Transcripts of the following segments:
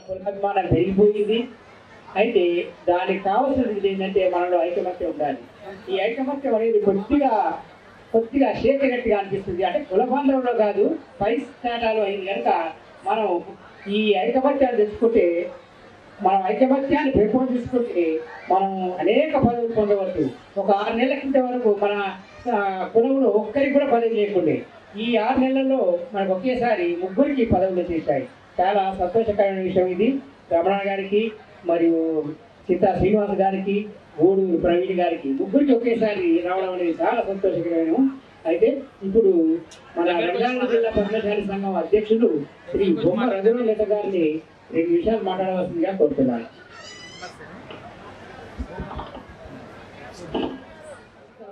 కులభిమానం పెరిగిపోయింది. అయితే దానికి కావాల్సినది ఏంటంటే మనలో ఐకమత్యం ఉండాలి. ఈ ఐకమత్యం అనేది కొద్దిగా చేసినట్టుగా అనిపిస్తుంది. అంటే కుల బంధంలో కాదు, పై స్థానాలు అయింది కనుక మనం ఈ ఐకమత్యాన్ని తెచ్చుకుంటే, మనం ఐకమత్యాన్ని పెంపొందించుకుంటే మనం అనేక పదవులు పొందవచ్చు. ఒక 6 నెలల క్రితం వరకు మన కులంలో ఒక్కరికి కూడా పదవి లేకుండే. ఈ 6 నెలల్లో మనకు ఒకేసారి 3కి పదవులు చేశాయి. చాలా సంతోషకరమైన విషయం ఇది. రమణ గారికి మరియు సీతా శ్రీనివాస్ గారికి, గూడూరు ప్రవీణ్ గారికి 3కి ఒకేసారి రావడం అనేది చాలా సంతోషకరమైన. అయితే ఇప్పుడు మన రంగారెడ్డి జిల్లా పద్మశాలి సంఘం అధ్యక్షుడు శ్రీ బొమ్మ రఘునాథ్ గారిని 2 విషయాలు మాట్లాడవలసిందిగా కోరుతున్నాను.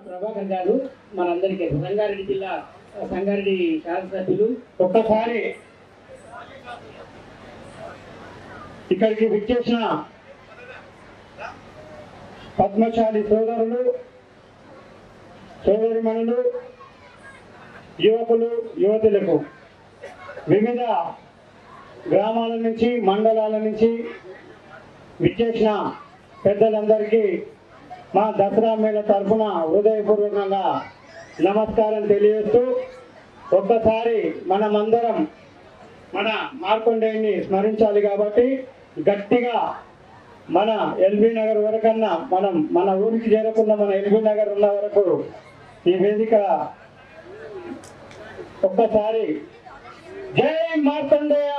ప్రభాకర్ గారు మనందరికీ సంగారెడ్డి జిల్లా సంగారెడ్డి శాసనసభ్యులు ఒక్కసారి ఇక్కడికి విచ్చేసిన పద్మశాలి సోదరులు సోదరిమణులు యువకులు యువతులకు వివిధ గ్రామాల నుంచి మండలాల నుంచి విచ్చేసిన పెద్దలందరికీ మా దసరా మేళ తరఫున హృదయపూర్వకంగా నమస్కారం తెలియజేస్తూ ఒక్కసారి మనమందరం మన మార్కండేయుని స్మరించాలి కాబట్టి గట్టిగా మన ఎల్బీ నగర్ వరకన్నా మనం మన ఊరికి చేరకుండా మన ఎల్బీ నగర్ ఉన్న వరకు ఈ వేదిక ఒక్కసారి జై మార్కండేయ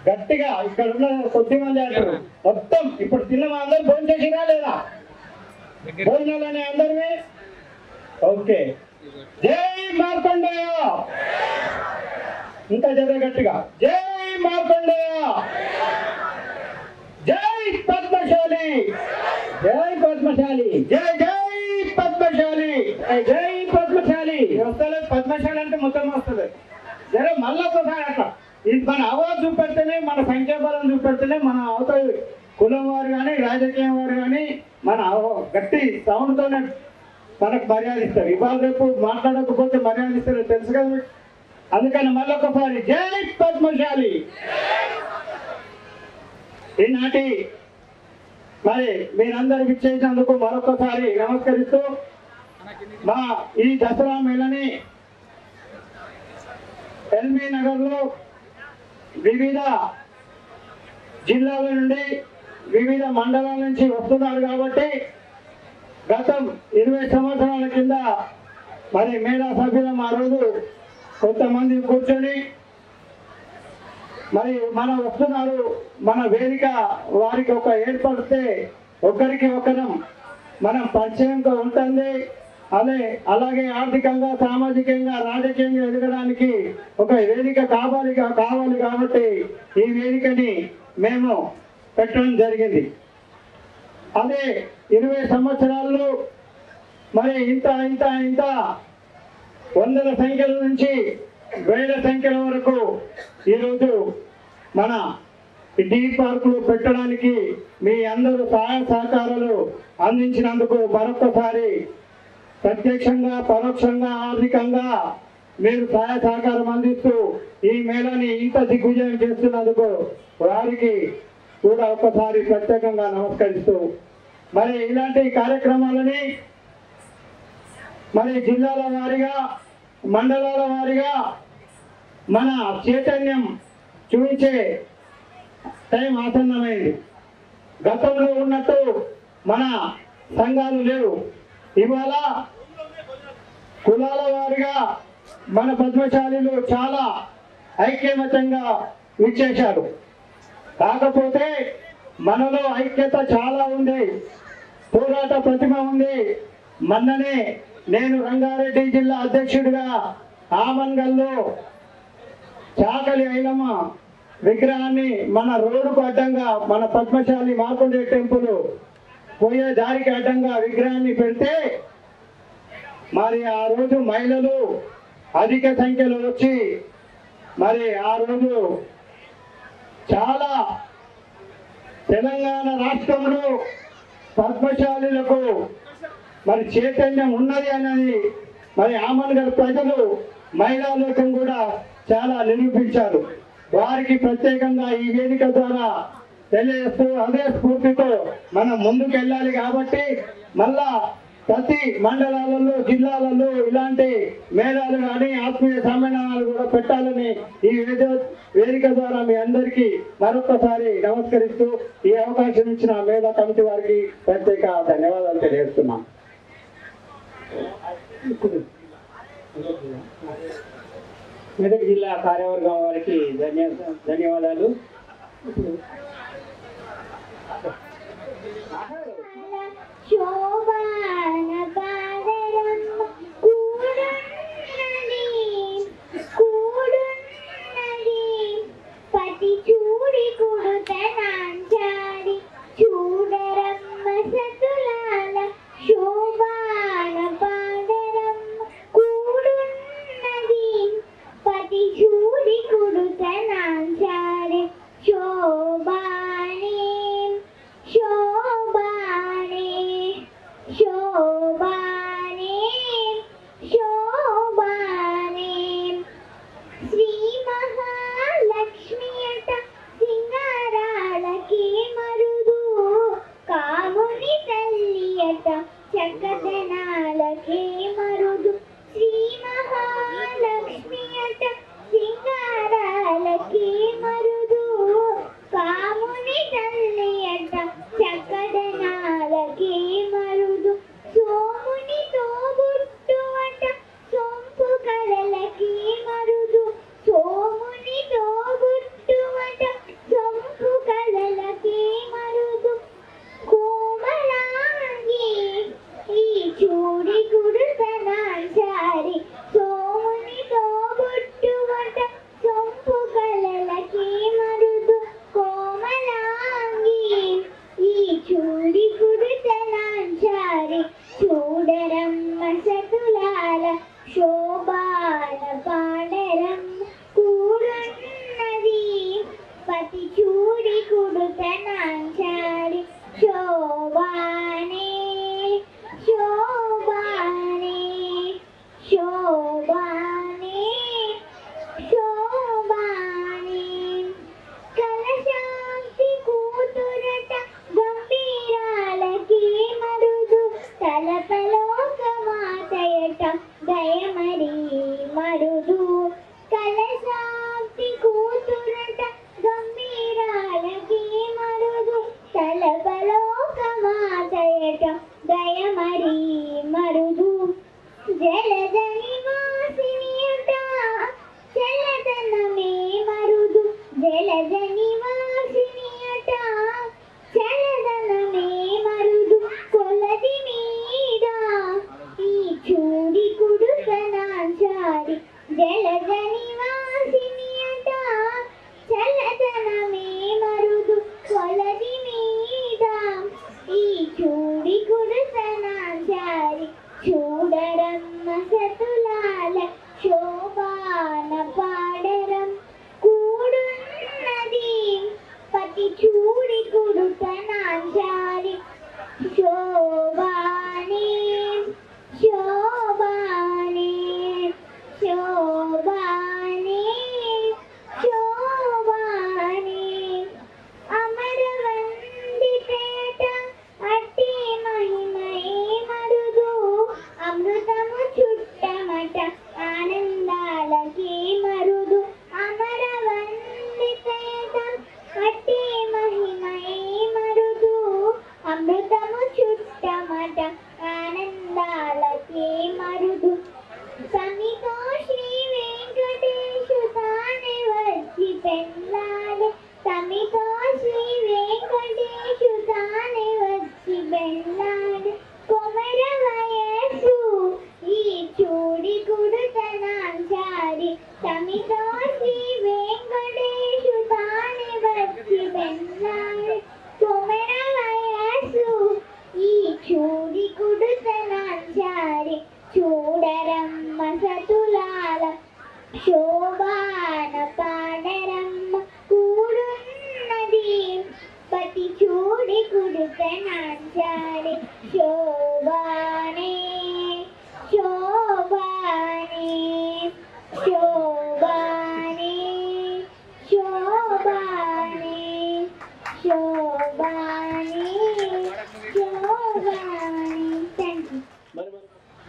గట్టిగా ఇక్కడ ఉన్న కొద్ది మంది అంటారు మొత్తం ఇప్పుడు తిన్న అందరూ భోజనం చేసినా లేదా భోజనాలనే అందరివి ఓకే జై మార్కండేయ ఇంకా జర గట్టిగా జై మార్కండేయ జై పద్మశాలి జై పద్మశాలి జై జై పద్మశాలి జై పద్మశాలి వస్తలేదు పద్మశాలి అంటే మొత్తం వస్తుంది జర మళ్ళీ ఒకసారి అట్లా ఇది మన అవార్డు చూపెడితేనే మన సంఖ్యాబలం చూపెడితేనే మన అవతల కులం వారు కానీ రాజకీయం వారు కానీ మన గట్టి సౌండ్తోనే మనకు మర్యాద ఇస్తారు ఇవాళ రేపు మాట్లాడకపోతే మర్యాద ఇస్తారు తెలుసు కదా అందుకని మళ్ళీ ఒకసారి జై పద్మశాలి ఈనాటి మరి మీరందరూ విచ్చేసినందుకు మరొకసారి నమస్కరిస్తూ మా ఈ దసరా మేళని ఎల్బీ నగర్లో వివిధ జిల్లాల నుండి వివిధ మండలాల నుంచి వస్తున్నారు కాబట్టి గతం 20 సంవత్సరాల కింద మరి మేళా సభ్యులం ఆ రోజు కొంతమంది కూర్చొని మరి మనం వస్తున్నారు మన వేదిక వారికి ఒక ఏర్పడితే ఒకరికి ఒకరం మనం పరిచయంగా ఉంటుంది అలాగే ఆర్థికంగా సామాజికంగా రాజకీయంగా ఎదగడానికి ఒక వేదిక కావాలి కాబట్టి ఈ వేదికని మేము పెట్టడం జరిగింది అదే 20 సంవత్సరాల్లో మరి ఇంత వందల సంఖ్యల నుంచి వేల సంఖ్యల వరకు ఈరోజు మన టీ పార్కులు పెట్టడానికి మీ అందరూ సహాయ సహకారాలు అందించినందుకు మరొకసారి ప్రత్యక్షంగా పరోక్షంగా ఆర్థికంగా మీరు సహాయ సహకారం అందిస్తూ ఈ మేళాని ఇంత దిగ్విజయం చేస్తున్నందుకు వారికి కూడా ఒకసారి ప్రత్యేకంగా నమస్కరిస్తూ మరి ఇలాంటి కార్యక్రమాలని మరి జిల్లాల వారీగా మండలాల వారీగా మన చైతన్యం చూపించే టైం ఆసన్నమైంది గతంలో ఉన్నట్టు మన సంఘాలు లేవు ఇవాళ కులాల వారిగా మన పద్మశాలీలు చాలా ఐక్యమత్యంగా విచ్చేశారు కాకపోతే మనలో ఐక్యత చాలా ఉంది పోరాట ప్రతిమ ఉంది మొన్ననే నేను రంగారెడ్డి జిల్లా అధ్యక్షుడిగా ఆమన్గల్లో చాకలి ఐలమ్మ విగ్రహాన్ని మన రోడ్డుకు అడ్డంగా మన పద్మశాలి మార్కండే టెంపుల్ పోయే దారికి అడ్డంగా విగ్రహాన్ని పెడితే మరి ఆ రోజు మహిళలు అధిక సంఖ్యలో వచ్చి మరి ఆ రోజు చాలా తెలంగాణ రాష్ట్రంలో పద్మశాలీలకు మరి చైతన్యం ఉన్నది అనేది మరి ఆమన్గల్ ప్రజలు మహిళా లోకం కూడా చాలా నిరూపించారు వారికి ప్రత్యేకంగా ఈ వేదిక ద్వారా తెలియజేస్తూ అదే స్ఫూర్తితో మనం ముందుకు వెళ్ళాలి కాబట్టి మళ్ళా ప్రతి మండలాలలో జిల్లాలలో ఇలాంటి మేళాలు కానీ ఆత్మీయ సమ్మేళనాలు కూడా పెట్టాలని ఈ వేదిక ద్వారా మీ అందరికీ మరొకసారి నమస్కరిస్తూ ఈ అవకాశం ఇచ్చిన మేళా కమిటీ వారికి ప్రత్యేక ధన్యవాదాలు తెలియజేస్తున్నాం. మెదక్ జిల్లా కార్యవర్గం వారికి ధన్యవాదాలు. పతి చూడి కొడుతనాంచాడి చూడరమ్మ సతుల దయట దయమరి మరుదు జలద నివాసినియట చల్లదనమే మరుదు జలద నివాసినియట చల్లదనమే మరుదు కొలది మీద ఈ చూడి కుడుకనాచారి జలద నివాసినియట చల్లదనమే మరుదు కొలది మీద ఈ చూడి కుడుకనాచారి చూడరమ్మ సతులాల శోభాన పాడరం కూడున్నది పతి చూడి కుడుకనాచారి శోభానే శోభానే శోభానే శోభానే అమరవందితేట అట్టి మహిమై మరుదు అమృతము చుట్టమట ఆనందాలకి మరుదు అమరవందితేట అట్టి మహిమై మరుదు అమృతము చుట్టమట ఆనందాలకి మరుదు సమితో శ్రీ వెంకటేశు తానే వచ్చి పెళ్ళాడే సమితో శ్రీ వెంకటేశు తానే వచ్చి పెళ్ళాడే కొమర వయస్సు ఈ చూడి కుడుతనాచారి సమితో శ్రీ వెంకటేశు తానే వచ్చి పెళ్ళాడే కొమర వయస్సు ఈ చూడి కుడుతనాచారి చూడరమ్మ సతులాల శోభాన పాడరమ్మ కూడున్నది పతి చూడి కుడుకనాచారి శోభానే శోభానే శోభానే శోభానే శోభానే శోభానే. Thank you.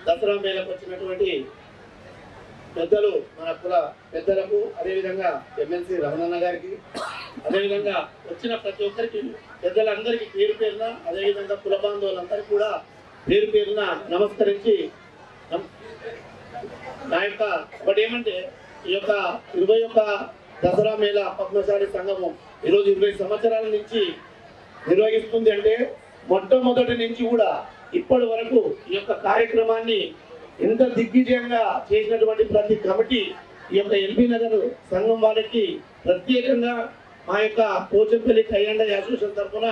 దసరా మేళకు వచ్చినటువంటి పెద్దలు మన కుల పెద్దలకు, అదేవిధంగా ఎమ్మెల్సీ రమణన్న గారికి, అదేవిధంగా వచ్చిన ప్రతి ఒక్కరికి పెద్దలందరికీ పేరు పేరున, అదేవిధంగా కుల బాంధవులందరికీ కూడా పేరు పేరున నమస్కరించి నా యొక్క ఒకటి ఏమంటే ఈ యొక్క 21 దసరా మేళ పద్మశాలి సంఘము ఈరోజు 20 సంవత్సరాల నుంచి నిర్వహిస్తుంది. అంటే మొట్టమొదటి నుంచి కూడా ఇప్పటి వరకు ఈ యొక్క కార్యక్రమాన్ని ఎంత దిగ్విజయంగా చేసినటువంటి ప్రతి కమిటీ ఈ యొక్క ఎల్బీ నగర్ సంఘం వాళ్ళకి ప్రత్యేకంగా మా యొక్క పోచంపల్లి కయ్యండ అసోసియేషన్ తరఫున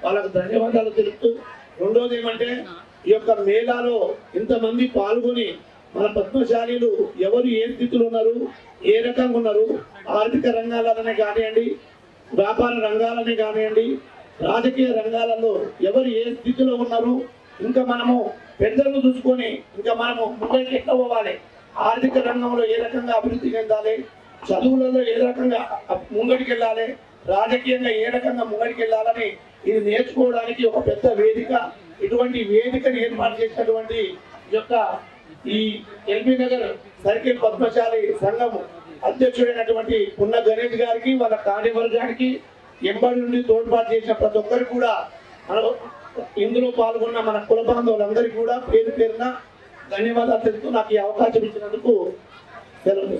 వాళ్ళకు ధన్యవాదాలు తెలుపుతూ, రెండోది ఏమంటే ఈ యొక్క మేళాలో ఇంతమంది పాల్గొని మన పద్మశాలీలు ఎవరు ఏ స్థితిలో ఉన్నారు, ఏ రకంగా ఉన్నారు, ఆర్థిక రంగాలనే కానివ్వండి, వ్యాపార రంగాలనే కానివ్వండి, రాజకీయ రంగాలలో ఎవరు ఏ స్థితిలో ఉన్నారు, ఇంకా మనము పెద్దలను చూసుకొని ఇంకా మనము ముందరికి ఎట్లా పోవాలి, ఆర్థిక రంగంలో ఏ రకంగా అభివృద్ధి చెందాలి, చదువులలో ఏ రకంగా ముంగడికి వెళ్ళాలి, రాజకీయంగా ఏ రకంగా ముంగడికి వెళ్ళాలని ఇది నేర్చుకోవడానికి ఒక పెద్ద వేదిక. ఇటువంటి వేదికను ఏర్పాటు చేసినటువంటి ఈ ఎల్బీ నగర్ సర్కిల్ పద్మశాలి సంఘం అధ్యక్షుడైనటువంటి పున్న గణేష్ గారికి, వాళ్ళ కార్యవర్గానికి, ఎంబడి నుండి తోడ్పాటు చేసిన ప్రతి ఒక్కరికి కూడా, ఇందులో పాల్గొన్న మన కుల బాంధవులందరికీ కూడా పేరు పేరున ధన్యవాదాలు తెలుపుతూ నాకు ఈ అవకాశం ఇచ్చినందుకు సెలవు.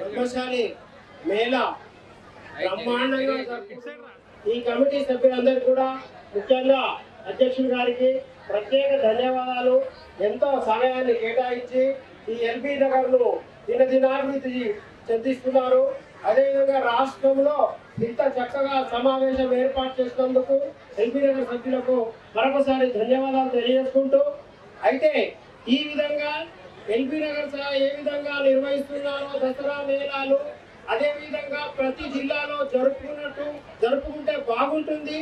పద్మశాలి మేళా బ్రహ్మాండంగా ఈ కమిటీ సభ్యులందరూ కూడా, ముఖ్యంగా అధ్యక్షుడు గారికి ప్రత్యేక ధన్యవాదాలు. ఎంతో సమయాన్ని కేటాయించి ఈ ఎల్బీ నగర్ను దినదినాభివృద్ధి చెందిస్తున్నారు. అదేవిధంగా రాష్ట్రంలో ఇంత చక్కగా సమావేశం ఏర్పాటు చేసినందుకు ఎల్బీ నగర్ సభ్యులకు మరొకసారి ధన్యవాదాలు తెలియజేసుకుంటూ, అయితే ఈ విధంగా ఎల్బీ నగర్ ఏ విధంగా నిర్వహిస్తున్నారో దసరా మేళాలు అదే విధంగా ప్రతి జిల్లాలో జరుపుకుంటే బాగుంటుంది.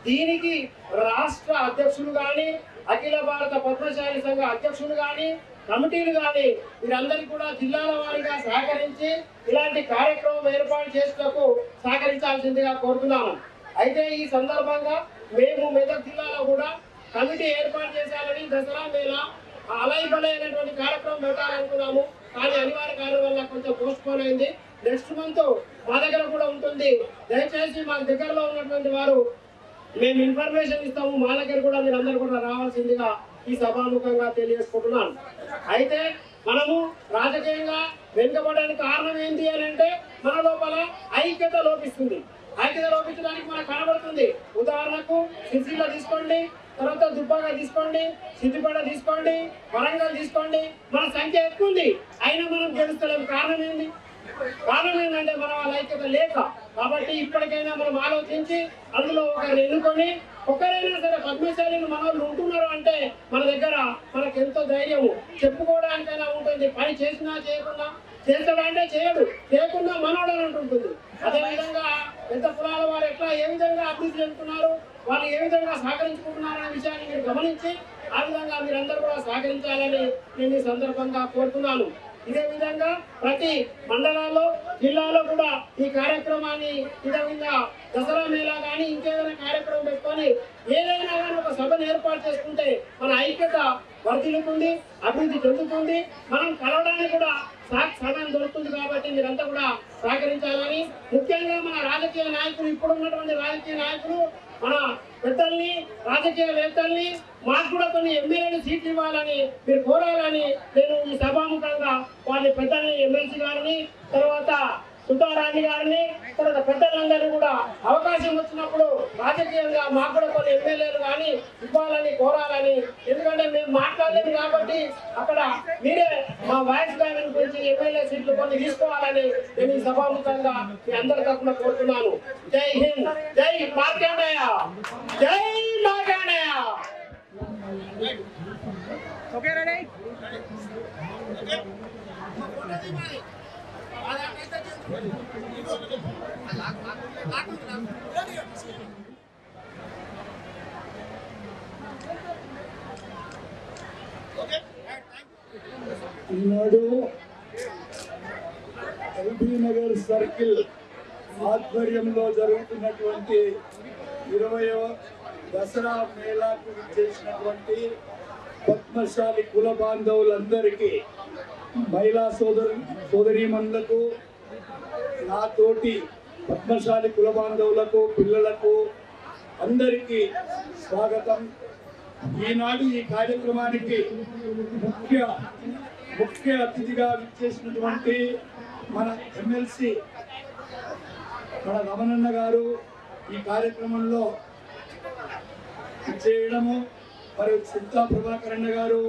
దీనికి రాష్ట్ర అధ్యక్షులు కానీ, అఖిల భారత పద్మశాలి సంఘ అధ్యక్షులు కానీ, కమిటీలు కానీ వీరందరికీ కూడా జిల్లాల వారీగా సహకరించి ఇలాంటి కార్యక్రమం ఏర్పాటు చేసేందుకు సహకరించాల్సిందిగా కోరుతున్నాను. అయితే ఈ సందర్భంగా మేము మెదక్ జిల్లాలో కూడా కమిటీ ఏర్పాటు చేశాలని దసరా మేళా అలైబలైనటువంటి కార్యక్రమం పెట్టాలనుకున్నాము. కానీ అనివార్య కారణం వల్ల కొంచెం పోస్ట్ పోన్ అయింది. నెక్స్ట్ మంత్ మా దగ్గర కూడా ఉంటుంది. దయచేసి మాకు దగ్గరలో ఉన్నటువంటి వారు మేము ఇన్ఫర్మేషన్ ఇస్తాము, మా దగ్గర కూడా మీరు అందరూ కూడా రావాల్సిందిగా ఈ సభాముఖంగా తెలియజేసుకుంటున్నాను. అయితే మనము రాజకీయంగా వెనుకబడడానికి కారణం ఏంటి అని అంటే మన లోపల ఐక్యత లోపిస్తుంది. ఐక్యత లోపించడానికి మనకు కనబడుతుంది. ఉదాహరణకు సిరిసిల్ల తీసుకోండి, తర్వాత దుబ్బాక తీసుకోండి, సిద్దిపేట తీసుకోండి, వరంగల్ తీసుకోండి, మన సంఖ్య ఎక్కువ ఉంది, అయినా మనం గెలుస్తలేము. కారణం ఏంటి? కారణం ఏంటంటే మన వాళ్ళ ఐక్యత లేక. కాబట్టి ఇప్పటికైనా మనం ఆలోచించి అందులో ఒకరిని ఎన్నుకొని, ఒకరైనా సరే పద్మశాలిని మన వాళ్ళు ఉంటున్నారు అంటే మన దగ్గర మనకు ఎంతో ధైర్యము చెప్పుకోవడానికైనా ఉంటుంది. పని చేసినా చేయకుండా, చేస్తాడంటే చేయడు, చేయకుండా మనోడని ఉంటుంది. అదేవిధంగా పెద్ద కులాల వారు ఎట్లా ఏ విధంగా అభివృద్ధి చెందుతున్నారు, వాళ్ళు ఏ విధంగా సహకరించుకుంటున్నారు అనే విషయాన్ని మీరు గమనించి ఆ విధంగా మీరందరూ కూడా సహకరించాలని నేను ఈ సందర్భంగా కోరుతున్నాను. ఇదే విధంగా ప్రతి మండలాల్లో, జిల్లాలో కూడా ఈ కార్యక్రమాన్ని ఈ విధంగా దసరా మేళా కానీ ఇంకేదైనా కార్యక్రమం పెట్టుకొని ఏదైనా కానీ ఒక సభను ఏర్పాటు చేసుకుంటే మన ఐక్యత వర్ధిల్లుతుంది, అభివృద్ధి చెందుతుంది, మనం కలవడానికి కూడా సమయం దొరుకుతుంది. కాబట్టి మీరంతా కూడా సహకరించాలని, ముఖ్యంగా మన రాజకీయ నాయకులు, ఇప్పుడు ఉన్నటువంటి రాజకీయ నాయకులు, మన పెద్దల్ని, రాజకీయవేత్తల్ని మాకు కూడా కొన్ని ఎమ్మెల్యేలు సీట్లు ఇవ్వాలని మీరు కోరాలని నేను ఈ సభాముఖంగా వాళ్ళ పెద్దల్ని, ఎమ్మెల్సీ గారిని, తర్వాత సుతారాణి గారిని, తర్వాత పెద్దలందరినీ కూడా అవకాశం వచ్చినప్పుడు రాజకీయంగా మాకు కూడా కొన్ని ఎమ్మెల్యేలు కానీ ఇవ్వాలని కోరాలని. ఎందుకంటే మేము మాట్లాడలేము కాబట్టి అక్కడ మీరే మా వాయిస్ గారిని గురించి ఎమ్మెల్యే సీట్లు కొన్ని తీసుకోవాలని నేను ఈ సభాముఖంగా మీ అందరి తరఫున కోరుతున్నాను. జై హింద్, జై మార్కండేయ, జై మార్కండేయ. Okay ready. ఈనాడు ఎల్బీ నగర్ సర్కిల్ ఆధ్వర్యంలో జరుగుతున్నటువంటి 20వ దసరా మేళాకు చేసినటువంటి పద్మశాలి కుల బాంధవులందరికీ, మహిళా సోదరీమణులకు, నాతోటి పద్మశాలి కుల బాంధవులకు, పిల్లలకు అందరికీ స్వాగతం. ఈనాడు ఈ కార్యక్రమానికి ముఖ్య అతిథిగా విచ్చేసినటువంటి మన ఎమ్మెల్సీ మన రమణన్న గారు ఈ కార్యక్రమంలో చేయడము, మరియు చింతా ప్రభాకరన్న గారు,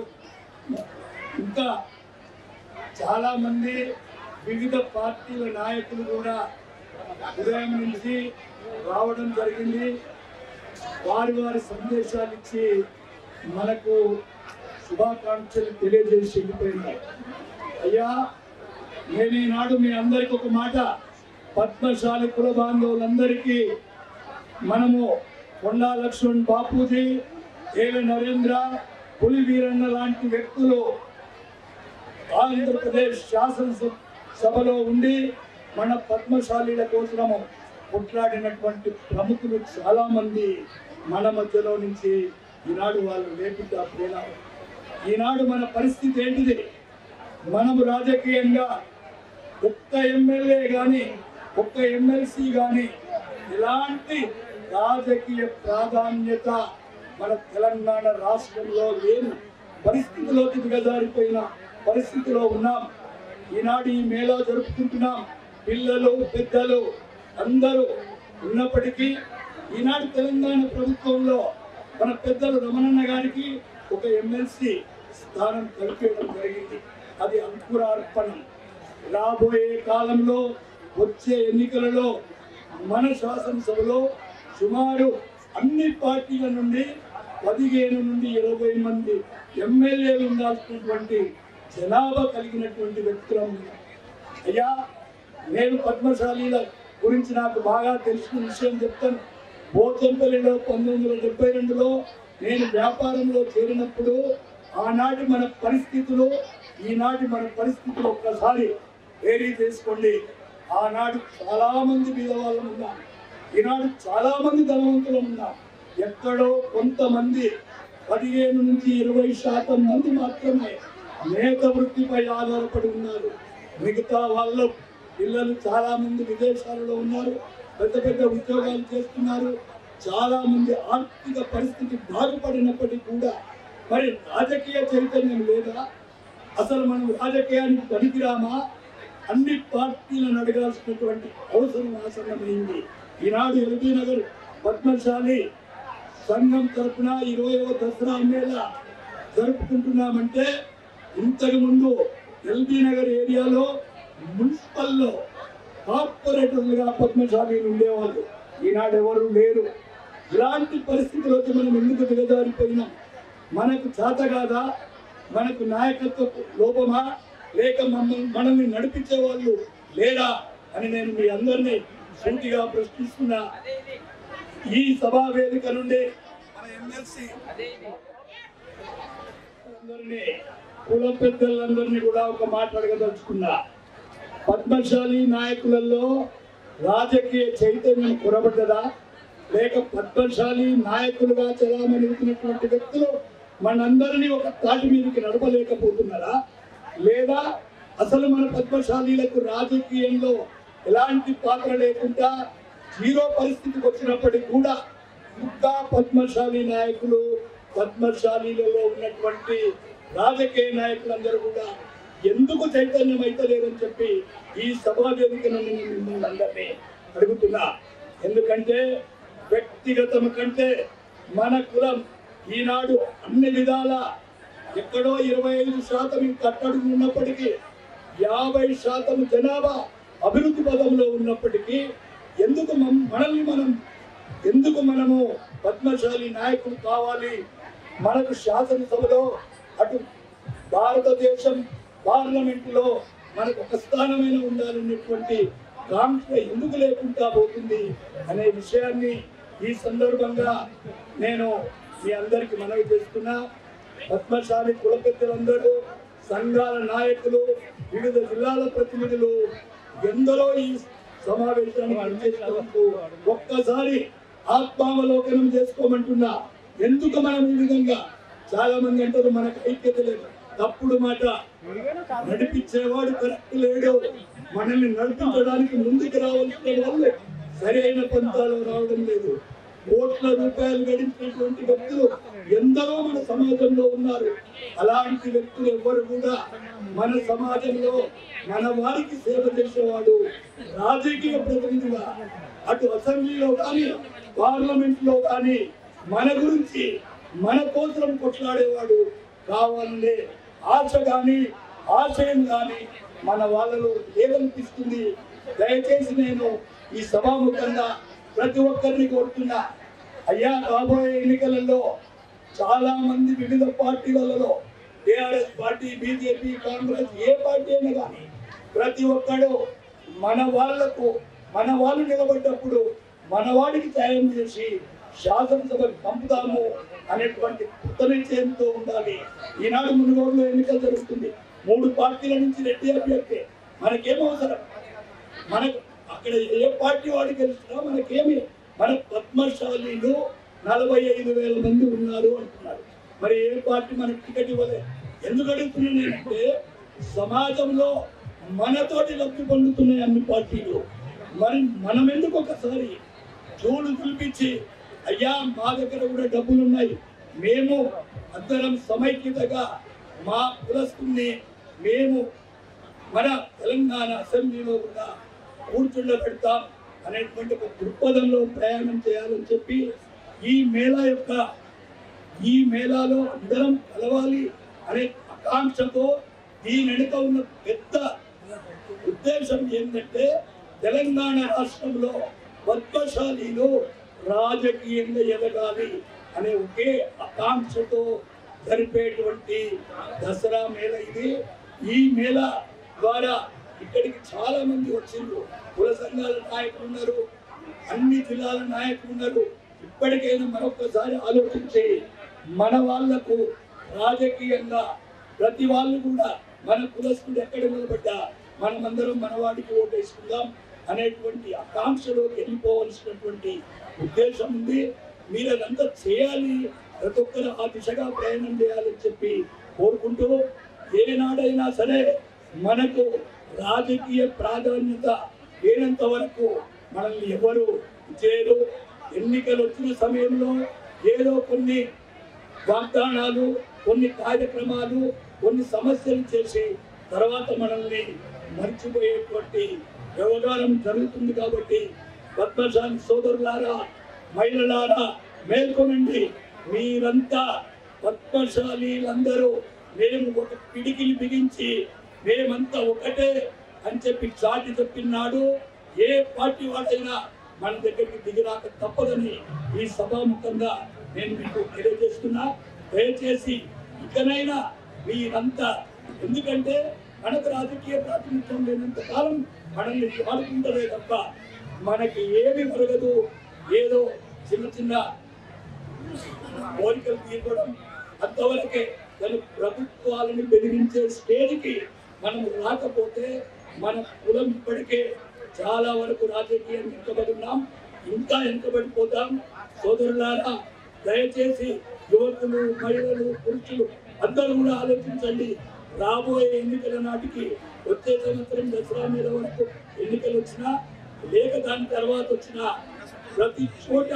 ఇంకా చాలా మంది వివిధ పార్టీల నాయకులు కూడా ఉదయం నుంచి రావడం జరిగింది. వారి సందేశాలు ఇచ్చి మనకు శుభాకాంక్షలు తెలియజేసి వెళ్ళిపోయినారు. అయ్యా, నేను ఈనాడు మీ అందరికి ఒక మాట, పద్మశాలి కుల బాంధవులందరికీ మనము కొండా లక్ష్మణ్ బాపూజీ, ఏల నరేంద్ర, పులి వీరన్న లాంటి వ్యక్తులు ఆంధ్రప్రదేశ్ శాసనసభలో ఉండి మన పద్మశాలీల కోసము కొట్లాడినటువంటి ప్రముఖులు చాలా మంది మన మధ్యలో నుంచి ఈనాడు వాళ్ళు లేకుండా పోయినారు. ఈనాడు మన పరిస్థితి ఏంటిది? మనము రాజకీయంగా ఒక్క ఎమ్మెల్యే కానీ, ఒక్క ఎమ్మెల్సీ కానీ ఎలాంటి రాజకీయ ప్రాధాన్యత మన తెలంగాణ రాష్ట్రంలో లేని పరిస్థితిలోకి దిగజారిపోయిన పరిస్థితిలో ఉన్నాం. ఈనాడు ఈ మేళా జరుపుకుంటున్నాం. పిల్లలు, పెద్దలు అందరూ ఉన్నప్పటికీ ఈనాడు తెలంగాణ ప్రభుత్వంలో మన పెద్దలు రమణన్న గారికి ఒక ఎమ్మెల్సీ స్థానం కల్పించడం జరిగింది. అది అంకురార్పణం. రాబోయే కాలంలో వచ్చే ఎన్నికలలో మన శాసనసభలో సుమారు అన్ని పార్టీల నుండి 15 నుండి 20 మంది ఎమ్మెల్యేలు ఉండాల్సినటువంటి జనాభా కలిగినటువంటి వ్యక్తులను. అయ్యా, నేను పద్మశాలీల గురించి నాకు బాగా తెలిసిన విషయం చెప్తాను. పోచంపల్లిలో 1972లో నేను వ్యాపారంలో చేరినప్పుడు ఆనాటి మన పరిస్థితులు, ఈనాటి మన పరిస్థితులు ఒక్కసారి వేరీ చేసుకోండి. ఆనాడు చాలా మంది బీదవాళ్ళు ఉన్నారు, ఈనాడు చాలా మంది ధనవంతులు ఉన్నారు. ఎక్కడో కొంతమంది 15 నుంచి 20% మంది మాత్రమే నేత వృత్తిపై ఆధారపడి ఉన్నారు. మిగతా వాళ్ళు పిల్లలు చాలా మంది విదేశాలలో ఉన్నారు, పెద్ద పెద్ద ఉద్యోగాలు చేస్తున్నారు. చాలా మంది ఆర్థిక పరిస్థితి బాగుపడినప్పటికీ కూడా మరి రాజకీయ చైతన్యం లేదా? అసలు మనం రాజకీయానికి పనికిరామా? అన్ని పార్టీలను అడగాల్సినటువంటి అవసరం ఆసన్నమైంది. ఈనాడు ఎల్బీ నగర్ పద్మశాలి సంఘం తరఫున 20వ దసరా మేళా జరుపుకుంటున్నామంటే, ఇంతకు ముందు ఎల్బీ నగర్ ఏరియాలో మున్సిపల్లో కార్పొరేటర్లుగా పద్మశాలీలు ఉండేవాళ్ళు. ఈనాడు ఎవరు లేరు. ఇలాంటి పరిస్థితులతో మనం ఎందుకు దిగజారిపోయినాం? మనకు చేత కాదా? మనకు నాయకత్వ లోపమా? లేక మనల్ని నడిపించే వాళ్ళు లేరా అని నేను మీ అందరినీ సూటిగా ప్రశ్నిస్తున్నా. ఈ సభా వేదిక నుండి మన ఎమ్మెల్సీ కుల పెద్దలందరినీ కూడా ఒక మాట అడగదలుచుకున్నా. పద్మశాలి నాయకులలో రాజకీయ చైతన్యం కొరబడ్డదా? లేక పద్మశాలి నాయకులుగా చలామణిస్తున్నటువంటి వ్యక్తులు మనందరినీ ఒక తాటి మీదకి నడపలేకపోతున్నారా? లేదా అసలు మన పద్మశాలీలకు రాజకీయంలో ఎలాంటి పాత్ర లేకుండా జీరో పరిస్థితికి వచ్చినప్పటికీ కూడా ఇంకా పద్మశాలి నాయకులు, పద్మశాలీలలో ఉన్నటువంటి రాజకీయ నాయకులందరూ కూడా ఎందుకు చైతన్యం అయితే లేదని చెప్పి ఈ సభా వేదిక నుండి మిమ్మల్ని అందరినీ అడుగుతున్నా. ఎందుకంటే వ్యక్తిగతం కంటే మన కులం ఈనాడు అన్ని విధాల ఎక్కడో 25% కట్టడుగు ఉన్నప్పటికీ 50% జనాభా అభివృద్ధి పదంలో ఉన్నప్పటికీ ఎందుకు మనము పద్మశాలి నాయకులు కావాలి? మనకు శాసనసభలో అటు భారతదేశం పార్లమెంటులో మనకు ఒక స్థానమైన ఉండాలనేటువంటి కాంక్ష ఎందుకు లేకుండా పోతుంది అనే విషయాన్ని ఈ సందర్భంగా నేను మీ అందరికి మనవి చేస్తున్నా. పద్మశాలి కుల పెద్దలందరూ, సంఘాల నాయకులు, వివిధ జిల్లాల ప్రతినిధులు ఎందరో ఈ సమావేశానికి అనిచేసినందుకు ఒక్కసారి ఆత్మావలోకనం చేసుకోమంటున్నా. ఎందుకు మనం ఈ విధంగా? చాలా మంది అంటారు మనకు ఐక్యత లేదు. తప్పుడు మాట. నడిపించేవాడు కరెక్ట్ లేడు. మనల్ని నడిపించడానికి ముందుకు రావాల్సిన వాళ్ళు సరైన పంతాలో రావడం లేదు. కోట్ల రూపాయలు గడించినటువంటి వ్యక్తులు ఎందరో మన సమాజంలో ఉన్నారు. అలాంటి వ్యక్తులు ఎవ్వరు కూడా మన సమాజంలో మన వారికి సేవ చేసేవాడు, రాజకీయ ప్రతినిధిగా అటు అసెంబ్లీలో కానీ పార్లమెంట్ లో కానీ మన గురించి మన కోసం కొట్లాడేవాడు కావాలనే ఆశ కానీ ఆశయం కానీ మన వాళ్ళలో లేదనిపిస్తుంది. దయచేసి నేను ఈ సభాముఖంగా ప్రతి ఒక్కరిని కోరుతున్నా. అయ్యా, రాబోయే ఎన్నికలలో చాలా మంది వివిధ పార్టీలలో టిఆర్ఎస్ పార్టీ, బీజేపీ, కాంగ్రెస్, ఏ పార్టీ అయినా కానీ ప్రతి ఒక్కడు మన వాళ్ళు నిలబడ్డప్పుడు మన వాడికి సాయం చేసి శాసనసభకు పంపుతాము అనేటువంటి కొత్త నిశ్చయంతో ఉండాలి. ఈనాడు మునుగోడులో ఎన్నికలు జరుగుతుంది. 3 పార్టీల నుంచి రెడ్డి అభ్యర్థి. మనకేమవసరం? మనకు అక్కడ ఏ పార్టీ వాడు గెలిచినా మనకేమి? మన పద్మశాలీలు 45,000 మంది ఉన్నారు అంటున్నారు. మరి ఏ పార్టీ మనకు టికెట్ ఇవ్వలేదు? ఎందుకు అడుగుతున్నాను నేనంటే, సమాజంలో మనతోటి లబ్ధి పొందుతున్నాయి అన్ని పార్టీలు. మరి మనం ఎందుకు ఒకసారి జోలు పిలిపించి, అయ్యా మా దగ్గర కూడా డబ్బులు ఉన్నాయి, మేము అందరం సమైక్యతగా మా కులస్తుల్ని మేము మన తెలంగాణ అసెంబ్లీలో కూడా కూర్చుండబెడతాం అనేటువంటి ఒక దృక్పథంలో ప్రయాణం చేయాలని చెప్పి ఈ మేళాలో అందరం కలవాలి అనే ఆకాంక్షతో దీని వెనుక ఉన్న పెద్ద ఉద్దేశం ఏంటంటే, తెలంగాణ రాష్ట్రంలో పద్మశాలీలు రాజకీయంగా ఎదగాలి అనే ఒకే ఆకాంక్షతో జరిపేటువంటి దసరా మేళ ఇది. ఈ మేళ ద్వారా ఇక్కడికి చాలా మంది వచ్చిండ్రు. కుల సంఘాల నాయకులు ఉన్నారు, అన్ని జిల్లాల నాయకులు ఉన్నారు. ఇప్పటికైనా మరొకసారి ఆలోచించి మన వాళ్లకు రాజకీయంగా ప్రతి వాళ్ళు కూడా మన కులస్తుడు ఎక్కడ నిలబడ్డా మనమందరం మనవాడికి ఓటేసుకుందాం అనేటువంటి ఆకాంక్షలోకి వెళ్ళిపోవలసినటువంటి ఉద్దేశం ఉంది. మీరు అదంతా చేయాలి, ప్రతి ఒక్కరు ఆ దిశగా ప్రయాణం చేయాలని చెప్పి కోరుకుంటూ, ఏనాడైనా సరే మనకు రాజకీయ ప్రాధాన్యత లేనంత వరకు మనల్ని ఎవరు చేయరు. ఎన్నికలు వచ్చిన సమయంలో ఏదో కొన్ని వాగ్దానాలు, కొన్ని కార్యక్రమాలు, కొన్ని సమస్యలు చేసి తర్వాత మనల్ని మర్చిపోయేటువంటి వ్యవహారం జరుగుతుంది. కాబట్టి పద్మశాలి సోదరులారా, మహిళలారా మేల్కొనండి. మీరంతా పద్మశాలీలందరూ మేము ఒక పిడికిలి బిగించి మేమంతా ఒకటే అని చెప్పి చాటి చెప్పినాడు. ఏ పార్టీ వాడైనా మన దగ్గరికి దిగిరాక తప్పదని ఈ సభాముఖంగా నేను మీకు తెలియజేస్తున్నా. దయచేసి ఇకనైనా మీరంతా, ఎందుకంటే మనకు రాజకీయ ప్రాతినిధ్యం లేనంత కాలం మనల్ని వాడుకుంటారే తప్ప మనకి ఏమి జరగదు. ఏదో చిన్న చిన్న కోరికలు తీర్చడం అంతవరకే. కానీ ప్రభుత్వాలను బెదిరించే స్టేజ్కి మనం రాకపోతే మన కులం ఇప్పటికే చాలా వరకు రాజకీయం వెనుకబడి ఉన్నాం, ఇంకా వెనుకబడిపోతాం. సోదరులారా, దయచేసి యువకులు, మహిళలు, పురుషులు అందరూ కూడా ఆలోచించండి. రాబోయే ఎన్నికల నాటికి వచ్చే సంవత్సరం దసరా మీద వరకు ఎన్నికలు వచ్చినా లేక దాని తర్వాత వచ్చినా ప్రతి చోట,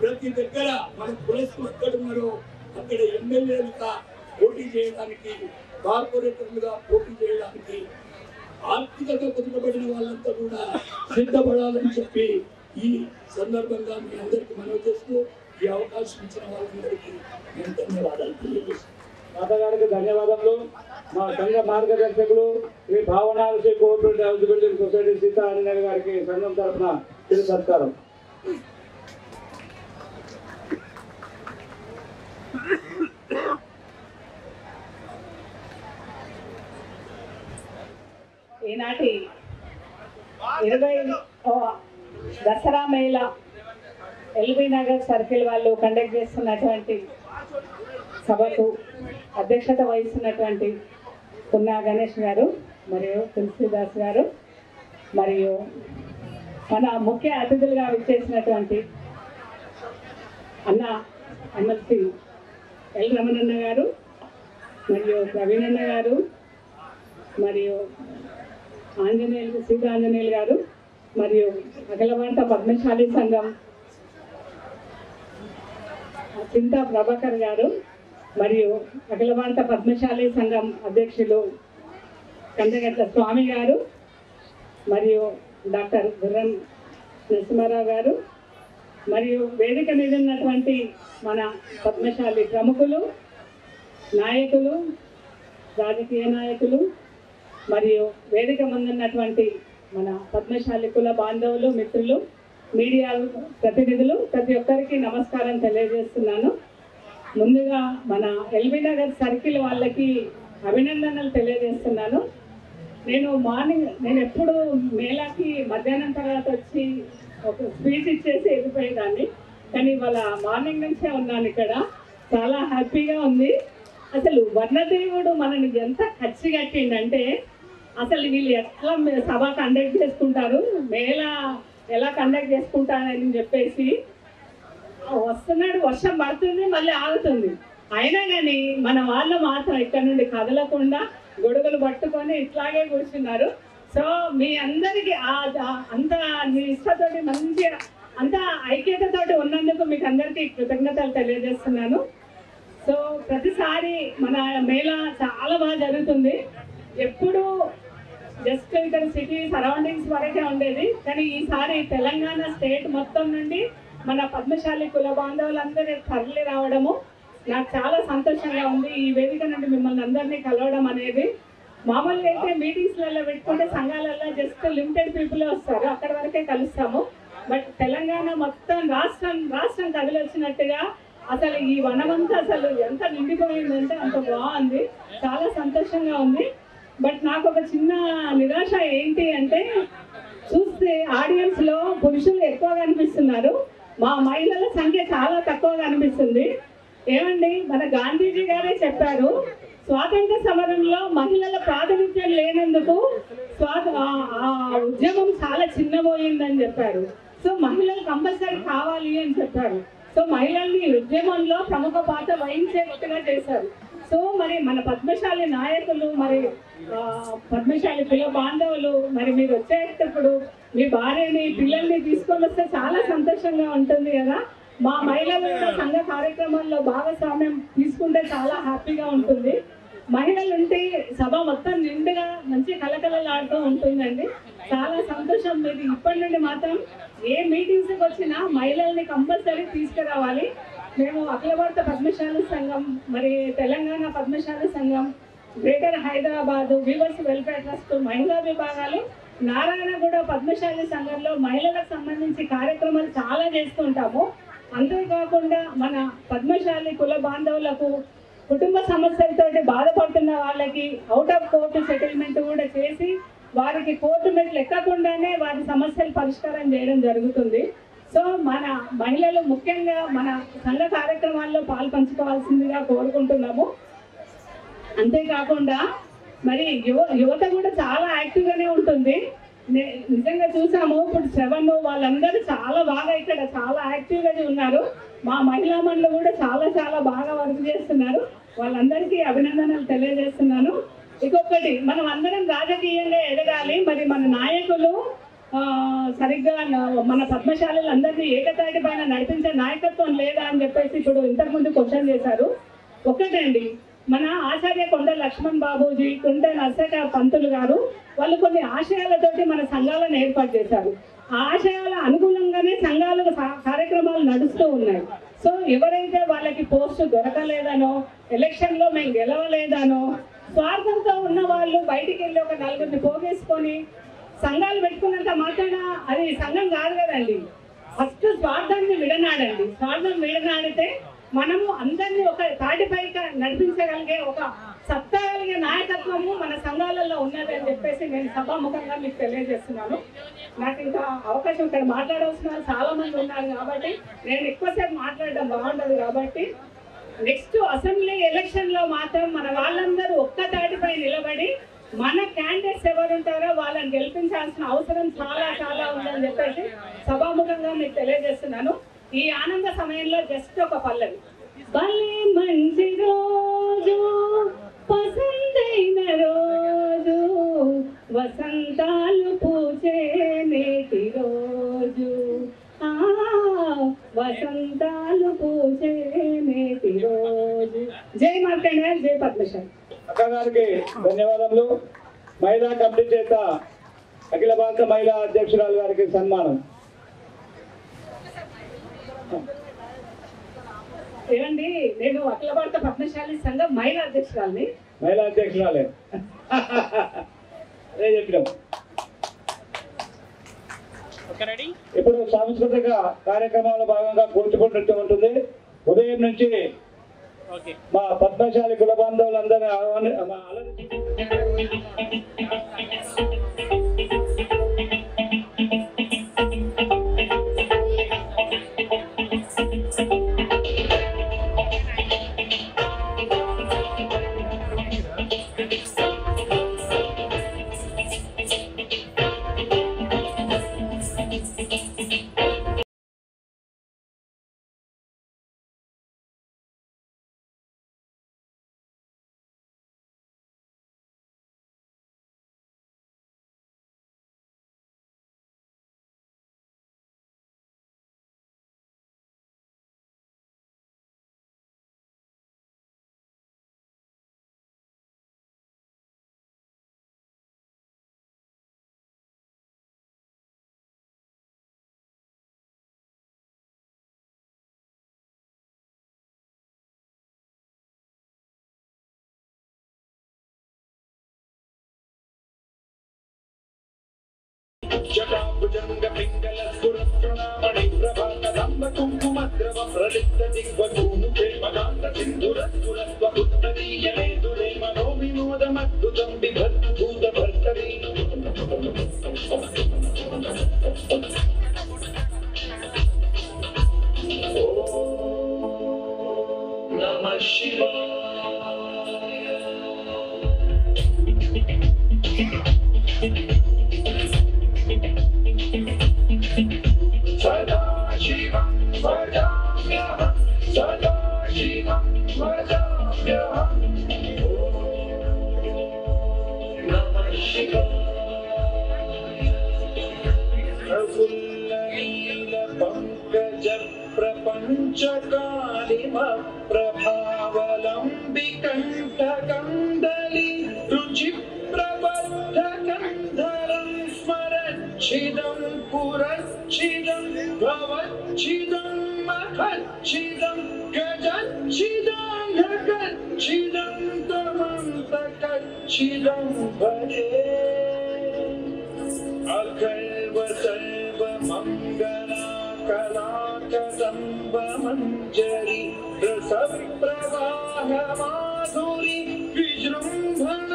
ప్రతి దగ్గర మన కులస్తులు ఎక్కడున్నారో అక్కడ ఎమ్మెల్యేలుగా పోటీ చేయడానికి, కార్పొరేటర్లుగా పోటీ చేయడానికి ఆర్థికంగా కుదుటపడిన వాళ్ళంతా కూడా సిద్ధపడాలని చెప్పి ఈ సందర్భంగా మీ అందరికీ మనవి చేస్తూ ఈ అవకాశం ఇచ్చిన వాళ్ళందరికీ నేను ధన్యవాదాలు తెలియజేస్తున్నాను. మాతగారికి ధన్యవాదాలు. మా సంఘ మార్గదర్శకులు శ్రీ భావనాలు Shri cooperative house building society Sitaramayya గారికి సంఘం తరఫున చిరు సత్కారం. ఈనాటి 20వ దసరా మేళా ఎల్బీ నగర్ సర్కిల్ వాళ్ళు కండక్ట్ చేస్తున్నటువంటి సభకు అధ్యక్షత వహిస్తున్నటువంటి పున్నా గణేష్ గారు మరియు తులసిదాస్ గారు, మరియు మన ముఖ్య అతిథులుగా విచ్చేసినటువంటి అన్న ఎమ్మెల్సీ ఎల్ రమణన్న గారు, మరియు ప్రవీణన్న గారు, మరియు ఆంజనేయులు సీతా ఆంజనేయులు గారు, మరియు అఖిలవంట పద్మశాలి సంఘం చింతా ప్రభాకర్ గారు, మరియు అఖిలవంట పద్మశాలి సంఘం అధ్యక్షులు కందగట్ల స్వామి గారు, మరియు డాక్టర్ గుర్రం నరసింహారావు గారు, మరియు వేదిక మీద ఉన్నటువంటి మన పద్మశాలి ప్రముఖులు, నాయకులు, రాజకీయ నాయకులు, మరియు వేదిక ముందున్నటువంటి మన పద్మశాలి కుల బాంధవులు, మిత్రులు, మీడియా ప్రతినిధులు, ప్రతి ఒక్కరికి నమస్కారం తెలియజేస్తున్నాను. ముందుగా మన ఎల్బీ నగర్ సర్కిల్ వాళ్ళకి అభినందనలు తెలియజేస్తున్నాను. నేను ఎప్పుడు మేళాకి మధ్యాహ్నం తర్వాత వచ్చి ఒక స్పీచ్ ఇచ్చేసి వెళ్ళిపోయేదాన్ని, కానీ ఇవాళ మార్నింగ్ నుంచే ఉన్నాను ఇక్కడ. చాలా హ్యాపీగా ఉంది. అసలు వర్ణదేవుడు మనని ఎంత ఖర్చు కట్టిండంటే, అసలు వీళ్ళు ఎట్లా సభ కండక్ట్ చేసుకుంటారు, మేళా ఎలా కండక్ట్ చేసుకుంటారని చెప్పేసి వస్తున్నాడు, వర్షం పడుతుంది, మళ్ళీ ఆగుతుంది. అయినా కానీ మన వాళ్ళు మాత్రం ఇక్కడ నుండి కదలకుండా గొడుగులు పట్టుకొని ఇట్లాగే కూర్చున్నారు. సో మీ అందరికీ అంత నిష్టతోటి మంచిగా అంత ఐక్యతతోటి ఉన్నందుకు మీకు అందరికీ కృతజ్ఞతలు తెలియజేస్తున్నాను. సో ప్రతిసారి మన మేళా చాలా బాగా జరుగుతుంది. ఎప్పుడు జస్ట్ ఇక్కడ సిటీ సరౌండింగ్స్ వరకే ఉండేది, కానీ ఈసారి తెలంగాణ స్టేట్ మొత్తం నుండి మన పద్మశాలి కుల బాంధవులందరూ తరలి రావడము నాకు చాలా సంతోషంగా ఉంది. ఈ వేదిక నుండి మిమ్మల్ని అందరినీ కలవడం అనేది, మామూలుగా అయితే మీటింగ్స్లలో పెట్టుకుంటే సంఘాలలో జస్ట్ లిమిటెడ్ పీపుల్ వస్తారు, అక్కడ వరకే కలుస్తాము. బట్ తెలంగాణ మొత్తం రాష్ట్రం కదిలి వచ్చినట్టుగా అసలు ఈ వనమంతా అసలు ఎంత నిండిపోయిందంటే అంత బాగుంది, చాలా సంతోషంగా ఉంది. బట్ నాకు ఒక చిన్న నిరాశ ఏంటి అంటే, చూస్తే ఆడియన్స్ లో పురుషులు ఎక్కువగా అనిపిస్తున్నారు, మా మహిళల సంఖ్య చాలా తక్కువగా అనిపిస్తుంది. ఏమండి, మన గాంధీజీ గారే చెప్పారు, స్వాతంత్ర సమరంలో మహిళల ప్రాతినిధ్యం లేనందుకు ఉద్యమం చాలా చిన్నబోయిందని చెప్పారు. సో మహిళలు కంపల్సరీ కావాలి అని చెప్పారు. సో మహిళల్ని ఉద్యమంలో ప్రముఖ పాత్ర వహించేట్టుగా చేశారు. సో మరి మన పద్మశాలి నాయకులు మరి పద్మశాలి కుల బాంధవులు మరి మీరు వచ్చేటప్పుడు మీ భార్యని పిల్లల్ని తీసుకొని వస్తే చాలా సంతోషంగా ఉంటుంది కదా. మా మహిళలు కూడా సంఘ కార్యక్రమాల్లో భాగస్వామ్యం తీసుకుంటే చాలా హ్యాపీగా ఉంటుంది. మహిళలు ఉంటే సభ మొత్తం నిండుగా మంచి కలకలలాడుతూ ఉంటుందండి. చాలా సంతోషం. మీరు ఇప్పటి నుండి మాత్రం ఏ మీటింగ్స్కి వచ్చినా మహిళల్ని కంపల్సరీ తీసుకురావాలి. మేము అఖిల భారత పద్మశాలి సంఘం మరి Telangana Padmashali Sangham greater Hyderabad weavers welfare trust మహిళా విభాగాలు నారాయణగూడ పద్మశాలి సంఘంలో మహిళలకు సంబంధించి కార్యక్రమాలు చాలా చేస్తుంటాము. అంతేకాకుండా మన పద్మశాలి కుల బాంధవులకు కుటుంబ సమస్యలతో బాధపడుతున్న వాళ్ళకి అవుట్ ఆఫ్ కోర్టు సెటిల్మెంట్ కూడా చేసి వారికి కోర్టు మెట్లు ఎక్కకుండానే వారి సమస్యలు పరిష్కారం చేయడం జరుగుతుంది. సో మన మహిళలు ముఖ్యంగా మన సంఘ కార్యక్రమాల్లో పాల్పంచుకోవాల్సిందిగా కోరుకుంటున్నాము. అంతేకాకుండా మరి యువత కూడా చాలా యాక్టివ్గానే ఉంటుంది. నిజంగా చూసాము ఇప్పుడు శ్రవణ్ వాళ్ళందరూ చాలా బాగా ఇక్కడ చాలా యాక్టివ్గా ఉన్నారు. మా మహిళా మండలి కూడా చాలా చాలా బాగా వర్క్ చేస్తున్నారు. వాళ్ళందరికీ అభినందనలు తెలియజేస్తున్నాను. ఇంకొకటి, మనం అందరం రాజకీయంగా ఎదగాలి. మరి మన నాయకులు సరిగ్గా మన పద్మశాలీలందరినీ ఏకతాటి పైన నడిపించే నాయకత్వం లేదా అని చెప్పేసి ఇప్పుడు ఇంతకుముందు క్వశ్చన్ చేశారు. ఒకటండి, మన ఆచార్య కొండ లక్ష్మణ్ బాబూజీ, కుంట నర్సక పంతులు గారు వాళ్ళు కొన్ని ఆశయాలతోటి మన సంఘాలను ఏర్పాటు చేశారు. ఆ ఆశయాల అనుగుణంగానే సంఘాలు కార్యక్రమాలు నడుస్తూ ఉన్నాయి. సో ఎవరైతే వాళ్ళకి పోస్టు దొరకలేదనో, ఎలక్షన్లో మేము గెలవలేదనో, స్వార్థంతో ఉన్న వాళ్ళు బయటికి వెళ్ళి ఒక నలుగురిని పోగేసుకొని సంఘాలు పెట్టుకున్నంత మాత్రాన అది సంఘం కాదు కదండి. ఫస్ట్ స్వార్థాన్ని విడనాడండి. స్వార్థం విడనాడితే మనము అందరినీ ఒక తాటిపై నడిపించగలిగే ఒక సత్తా కలిగే నాయకత్వము మన సంఘాలలో ఉన్నది అని చెప్పేసి నేను సభాముఖంగా మీకు తెలియజేస్తున్నాను. నాకు ఇంకా అవకాశం ఇక్కడ మాట్లాడవలసిన చాలా మంది ఉన్నారు కాబట్టి నేను ఎక్కువసేపు మాట్లాడడం బాగుండదు. కాబట్టి నెక్స్ట్ అసెంబ్లీ ఎలక్షన్లో మాత్రం మన వాళ్ళందరూ ఒక్క తాటిపై నిలబడి మన క్యాండిడేట్స్ ఎవరు ఉంటారో వాళ్ళని గెలిపించాల్సిన అవసరం చాలా చాలా ఉందని చెప్పేసి సభాముఖంగా మీకు తెలియజేస్తున్నాను. ఈ ఆనంద సమయంలో జస్ట్ ఒక పల్లవి. భలే మంచి రోజు, పసందైన రోజు, వసంతాలు పూచే నేటి రోజు, వసంతాలు పూచే నేటి రోజు. జై మార్కండేయ, జై పద్మశాలి. అక్క గారికి ధన్యవాదములు. మహిళా కమిటీ చేత అఖిల భారత మహిళా అధ్యక్షురాలు గారికి సన్మానం. ఏమండి, నేను అఖిల భారత పద్మశాలి సంఘం మహిళా అధ్యక్షురాలని. మహిళా అధ్యక్షురాలే అదే చెప్పినాం. ఇప్పుడు సాంస్కృతిక కార్యక్రమాల భాగంగా కూచిపూడి నృత్యం ఉంటుంది. ఉదయం నుంచి మా పద్మశాలి కుల బాంధవులందరినీ జటాభుజంగ పింగళ సురప్రణామణి ప్రభాకరంబ కుంకుమద్రవ ప్రలిప్త దిగ్వధూను ప్రేమకాంత సింధురస్ఫురస్వ ఉత్తరీయమే దురే మనో వినోదమద్భుతం బిభర్భూత భర్తరీ. ఓం నమః శివాయ. సదాశివం భజామ్యహం, సదాశివం భజామ్యహం. పంకజ ప్రపంచకాలిమ ప్రభావలంబికంఠకందలి రుచి ప్రబద్ధ కంధరం స్మరచ్చిదం పురచ్చిదం భవచ్చిదం మఖచ్చిదం గజచ్చిదం ఘగచ్చిదం తమంతకచ్చిదం భజే అకల్వ సర్వ మంగళా కళాకదంబ మంజరి రస ప్రవాహ మాధురి విజృంభణ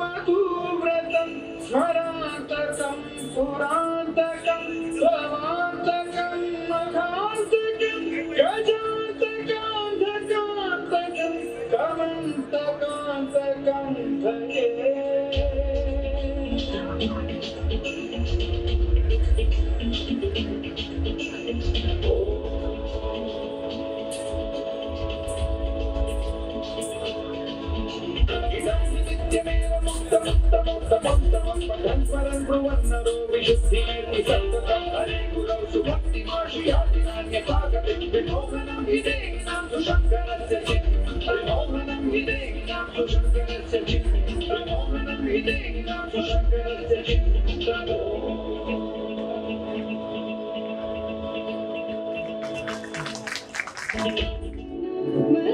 మధువ్రతం స్మరాంతకం పురాంతకం భవాంతకం మహాంతకం గజాంతకాంతకాంతకం కమంతకాంతకం భజే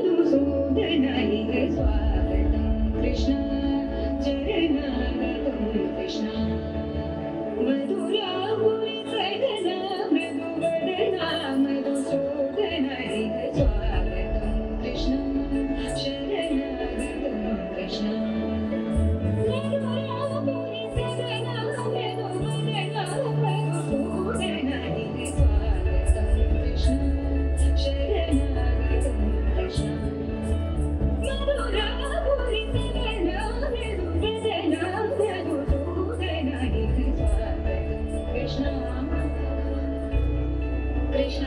మధుసూదనాయ స్వాగతం కృష్ణ చరణాగతం కృష్ణ మధురాపురి సదన మృదువదన మధుసూదనాయ స్వాగతం కృష్ణ శరణాగతం కృష్ణ మధురాపురి సదన మృదువదన మధుసూదనాయ స్వాగతం కృష్ణ శరణాగతం కృష్ణ మధురాపురి సదన మృదువదన మధుసూదనాయ స్వాగతం కృష్ణ కృష్ణ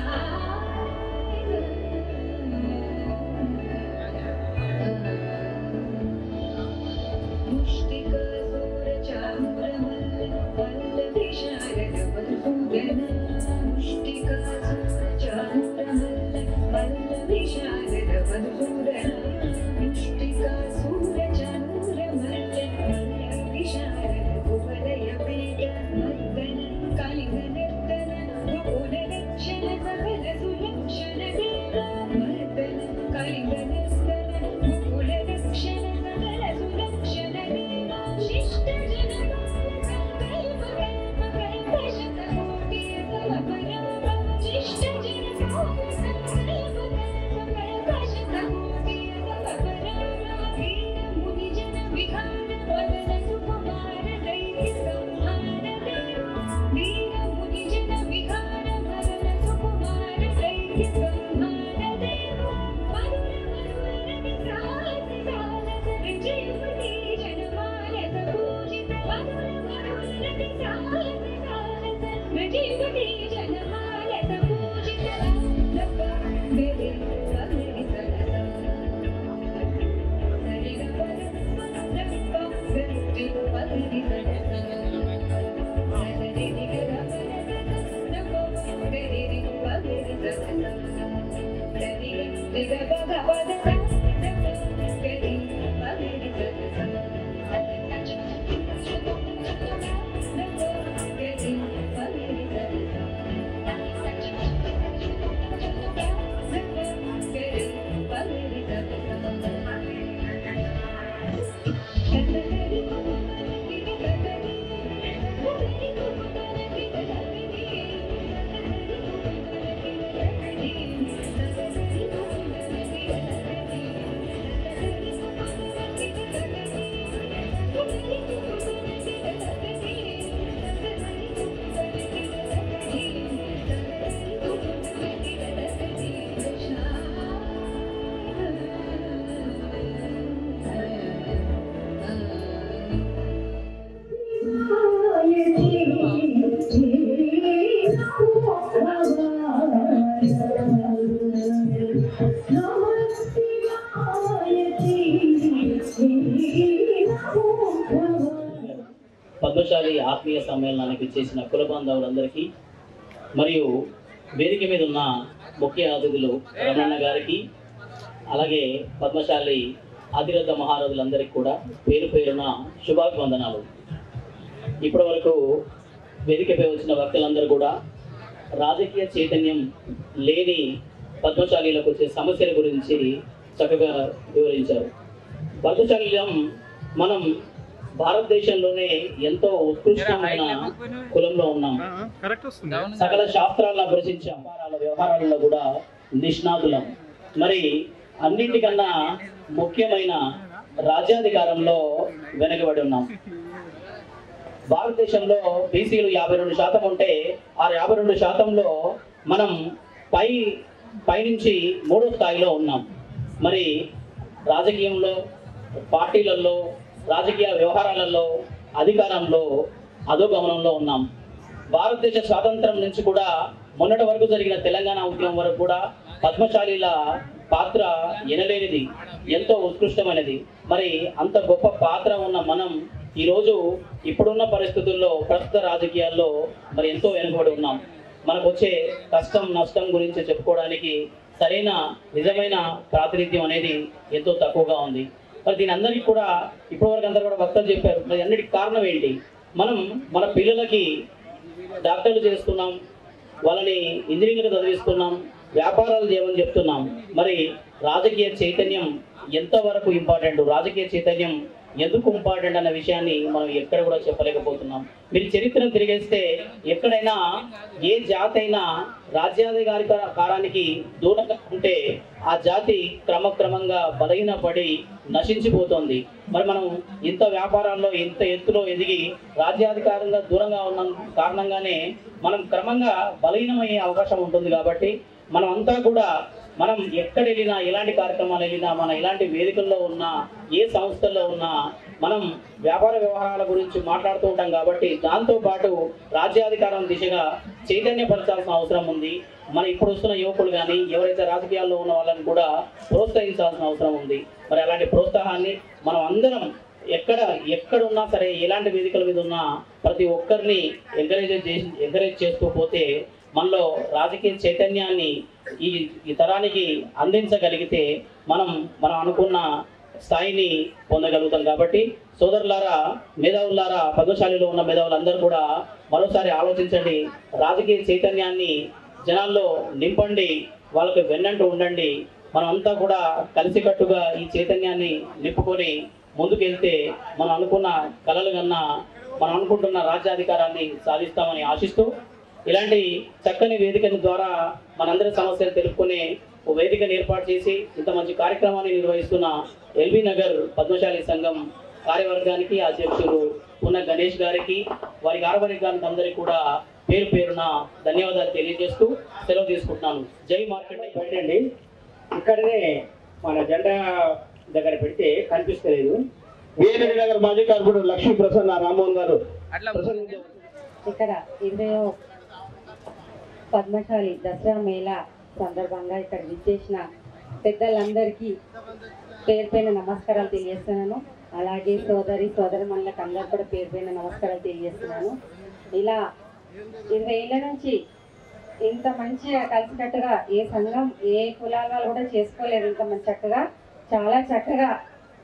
పద్మశాలి ఆత్మీయ సమ్మేళనానికి చేసిన కుల బాంధవులందరికీ మరియు వేదిక మీద ఉన్న ముఖ్య అతిథులు రమణ గారికి, అలాగే పద్మశాలి ఆదిరథ మహారాజులందరికీ కూడా పేరు పేరున శుభాభివందనాలు. ఇప్పటి వరకు వేదికపై వచ్చిన వక్తలందరూ కూడా రాజకీయ చైతన్యం లేని పద్మశాలీలకు వచ్చే సమస్యల గురించి చక్కగా వివరించారు. పద్మశాలీలం మనం భారతదేశంలోనే ఎంతో ఉత్కృష్టమైన కులంలో ఉన్నాం. సకల శాస్త్రాలను అభ్యసించే వ్యవహారాలలో కూడా నిష్ణాతులం. మరి అన్నింటికన్నా ముఖ్యమైన రాజ్యాధికారంలో వెనకబడి ఉన్నాం. భారతదేశంలో బీసీలు 52% ఉంటే ఆ 52%లో మనం పైనుంచి 3వ స్థాయిలో ఉన్నాం. మరి రాజకీయంలో, పార్టీలలో, రాజకీయ వ్యవహారాలలో, అధికారంలో అధోగమనంలో ఉన్నాం. భారతదేశ స్వాతంత్రం నుంచి కూడా మొన్నటి వరకు జరిగిన తెలంగాణ ఉద్యమం వరకు కూడా పద్మశాలీల పాత్ర ఎనలేనిది, ఎంతో ఉత్కృష్టమైనది. మరి అంత గొప్ప పాత్ర ఉన్న మనం ఈరోజు ఇప్పుడున్న పరిస్థితుల్లో ప్రస్తుత రాజకీయాల్లో మరి ఎంతో వెనుకబడి ఉన్నాం. మనకు వచ్చే కష్టం నష్టం గురించి చెప్పుకోవడానికి సరైన నిజమైన ప్రాతినిధ్యం అనేది ఎంతో తక్కువగా ఉంది. మరి దీని అందరికీ కూడా ఇప్పటివరకు అందరూ కూడా వక్తలు చెప్పారు. మరి అన్నిటికీ కారణం ఏంటి? మనం మన పిల్లలకి డాక్టర్లు చేస్తున్నాం, వాళ్ళని ఇంజనీరింగ్లు చదివిస్తున్నాం, వ్యాపారాలు చేయమని చెప్తున్నాం. మరి రాజకీయ చైతన్యం ఎంతవరకు ఇంపార్టెంట్, రాజకీయ చైతన్యం ఎందుకు ఇంపార్టెంట్ అన్న విషయాన్ని మనం ఎక్కడ కూడా చెప్పలేకపోతున్నాం. మీరు చరిత్రను తిరిగేస్తే ఎక్కడైనా ఏ జాతి అయినా రాజ్యాధికారానికి దూరంగా ఉంటే ఆ జాతి క్రమక్రమంగా బలహీనపడి నశించిపోతుంది. మరి మనం ఇంత వ్యాపారాల్లో ఇంత ఎత్తులో ఎదిగి రాజ్యాధికారంగా దూరంగా ఉన్న కారణంగానే మనం క్రమంగా బలహీనమయ్యే అవకాశం ఉంటుంది. కాబట్టి మనం అంతా కూడా మనం ఎక్కడ వెళ్ళినా, ఎలాంటి కార్యక్రమాలు వెళ్ళినా, మన ఎలాంటి వేదికల్లో ఉన్నా, ఏ సంస్థల్లో ఉన్నా మనం వ్యాపార వ్యవహారాల గురించి మాట్లాడుతూ ఉంటాం. కాబట్టి దాంతోపాటు రాజ్యాధికారం దిశగా చైతన్యపరచాల్సిన అవసరం ఉంది. మన ఇప్పుడు వస్తున్న యువకులు కానీ ఎవరైతే రాజకీయాల్లో ఉన్న వాళ్ళని కూడా ప్రోత్సహించాల్సిన అవసరం ఉంది. మరి అలాంటి ప్రోత్సాహాన్ని మనం అందరం ఎక్కడున్నా సరే, ఎలాంటి వేదికల మీద ఉన్నా ప్రతి ఒక్కరిని ఎంకరేజ్ చేస్తూ పోతే మనలో రాజకీయ చైతన్యాన్ని ఈ తరానికి అందించగలిగితే మనం అనుకున్న స్థాయిని పొందగలుగుతాం. కాబట్టి సోదరులారా, మేధావులారా, పద్మశాలిలో ఉన్న మేధావులందరూ కూడా మరోసారి ఆలోచించండి. రాజకీయ చైతన్యాన్ని జనాల్లో నింపండి, వాళ్ళకి వెన్నంటూ ఉండండి. మనం అంతా కూడా కలిసికట్టుగా ఈ చైతన్యాన్ని నింపుకొని ముందుకెళ్తే మనం అనుకున్న కలలు కన్నా మనం అనుకుంటున్న రాజ్యాధికారాన్ని సాధిస్తామని ఆశిస్తూ, ఇలాంటి చక్కని వేదిక ద్వారా మనందరి సమస్యలు తెలుపుకునే ఓ వేదికను ఏర్పాటు చేసి ఇంత మంచి కార్యక్రమాన్ని నిర్వహిస్తున్న ఎల్బీ నగర్ పద్మశాలి సంఘం కార్యవర్గానికి, అధ్యక్షులు ఉన్న గణేష్ గారికి, వారి కార్యవర్గానికి అందరికీ కూడా పేరు పేరున ధన్యవాదాలు తెలియజేస్తూ సెలవు తీసుకుంటున్నాను. జై మార్కెట్. పెట్టండి, ఇక్కడనే మన జెండా దగ్గర పెడితే కనిపిస్తలేదు. వీరేంద్ర నగర్ మాజీ కార్పొరేటర్ లక్ష్మీ ప్రసన్న రామ్మోహన్ గారు ఇక్కడ 20వ పద్మశాలి దసరా మేళా సందర్భంగా ఇక్కడ విచ్చేసిన పెద్దలందరికీ పేరు పైన నమస్కారాలు తెలియజేస్తున్నాను. అలాగే సోదరమణులకు అందరూ కూడా పేరు పైన నమస్కారాలు తెలియజేస్తున్నాను. ఇలా 20 ఏళ్ళ నుంచి ఇంత మంచిగా కలిసికట్టుగా ఏ సంఘం, ఏ కులాల వాళ్ళు కూడా చేసుకోలేదు. ఇంత మంచి చక్కగా, చాలా చక్కగా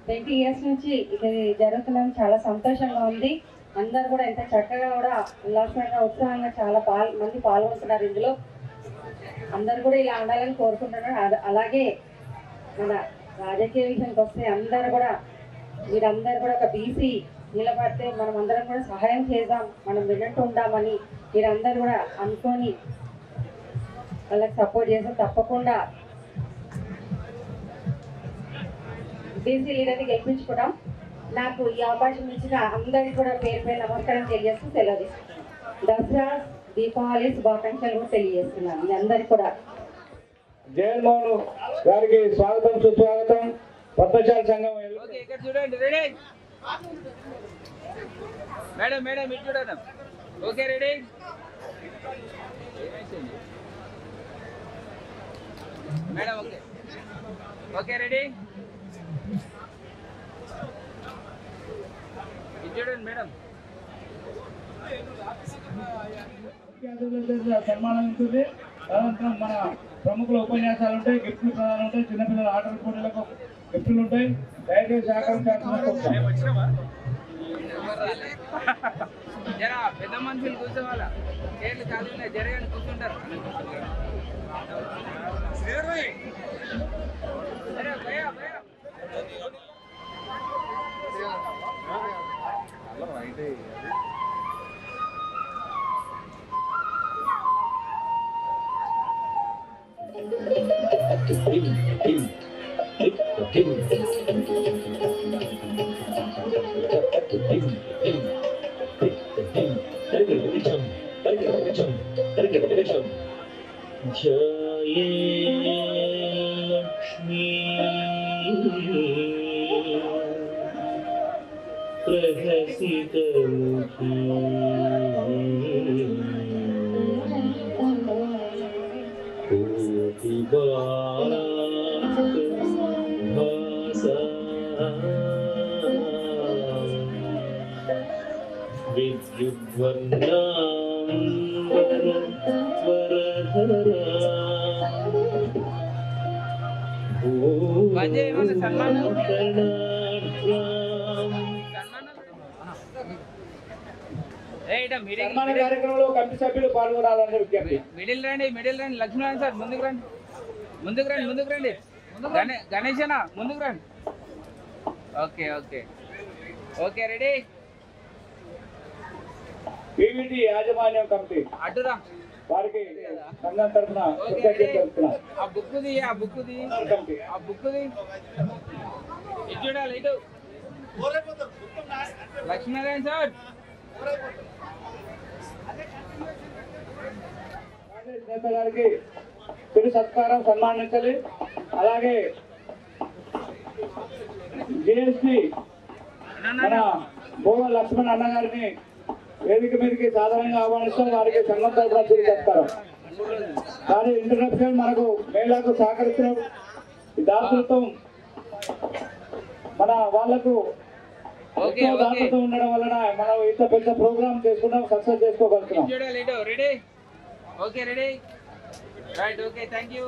20 ఇయర్స్ నుంచి ఇది జరుగుతుందని చాలా సంతోషంగా ఉంది. అందరు కూడా ఎంత చక్కగా కూడా ఉల్లాసంగా, ఉత్సాహంగా చాలా మంది పాల్గొంటున్నారు ఇందులో. అందరు కూడా ఇలా ఉండాలని కోరుకుంటున్నారు. అలాగే మన రాజకీయ విషయానికి వస్తే మీరందరూ కూడా ఒక బీసీ నిలబడితే మనం అందరం కూడా సహాయం చేద్దాం, మనం విన్నట్టు ఉందామని మీరందరూ కూడా అనుకొని వాళ్ళకి సపోర్ట్ చేస్తే తప్పకుండా బీసీ లీడర్ని గెలిపించుకుంటాం. నాకు ఈ అవకాశం ఇచ్చిన అందరికీ కూడా పేరు పైన నమస్కారం తెలియజేస్తూ సెలవు తీసుకుంటున్నాను. దసరా దీపావళి శుభాకాంక్షలు కూడా తెలియజేస్తున్నాను మీ అందరికీ కూడా. జగన్మోహన్ గారికి స్వాగతం, సుస్వాగతం. పద్మశాలి సంఘం చూడండి, రెడీ మేడం ఇటు చూడండి. Okay, ready. Madam okay ready. చూడండి మేడం. సన్మానం ఉంటుంది. తదనంతరం మన ప్రముఖుల ఉపన్యాసాలు ఉంటాయి, గిఫ్ట్లు ప్రదానాలు ఉంటాయి, చిన్నపిల్లల ఆటల పోటీలకు గిఫ్ట్లు ఉంటాయి. దయచేసి సహకరించాల్సిన జరా పెద్ద మనుషులు కూర్చోవాలా, చేతులు కాదు జరగని కూర్చుంటారు. जय लक्ष्मी प्रहसितमुखी भासा సన్మాన కార్యక్రమంలో కమిటీ సభ్యులు పాల్గొనాలని విజ్ఞప్తి. మిడిల్ రండి లక్ష్మీనారాయణ సార్ ముందుకు రండి గణేశన ముందుకు రండి. Okay ready. పీవీటీ యాజమాన్యం కమిటీ అడ్డురా వారికి సంఘం తరఫున ఆ బుక్కుది ఇటు చూడాలి. ఇటు లక్ష్మీనారాయణ సార్ నేత గారికి తొలి సత్కారం సన్మానించాలి. అలాగే జిఎస్టి మన భోగ లక్ష్మణ్ అన్న గారిని వేదిక మీదకి సాధారణంగా ఆహ్వానిస్తాం. వారికి సంఘం తరఫున తొలి సత్కారం. వారి ఇంట్రడక్షన్ మనకు మేళాకు సహకరించిన దాతృత్వం మన వాళ్లకు దాతృత్వం ఉండడం వలన మనం ఇంత పెద్ద ప్రోగ్రామ్ చేసుకున్నాం, సక్సెస్ చేసుకోగలుగుతున్నాం. Ready okay ready right okay thank you.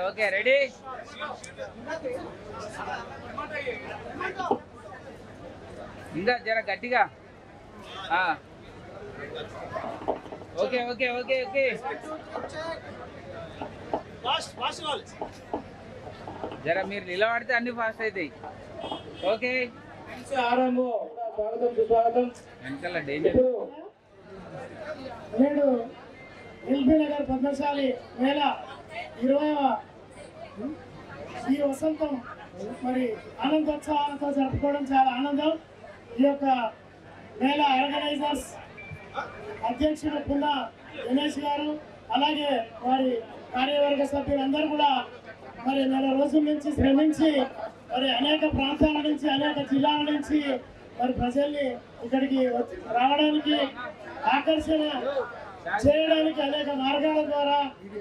Okay ready. ఇంకా జర గట్టిగా. ఓకే జర మీరు నిలబడితే అన్ని ఫాస్ట్ అవుతాయి. ఓకే స్వాగతం సుస్వాగతం. వెనకాల డేంజర్. నేడు ఎల్బీ నగర్ పద్మశాలి మేళ 20వ ఈ వసంతం మరి ఆనందోత్సవాలతో జరుపుకోవడం చాలా ఆనందం. ఈ యొక్క మేళ ఆర్గనైజర్స్ అధ్యక్షుడు పున్న గణేష్ గారు, అలాగే వారి కార్యవర్గ సభ్యులందరూ కూడా మరి నెల రోజుల నుంచి శ్రమించి మరి అనేక ప్రాంతాల నుంచి అనేక జిల్లాల నుంచి మరి ప్రజల్ని ఇక్కడికి రావడానికి ఆకర్షణ చేయడానికి అనేక మార్గాల ద్వారా,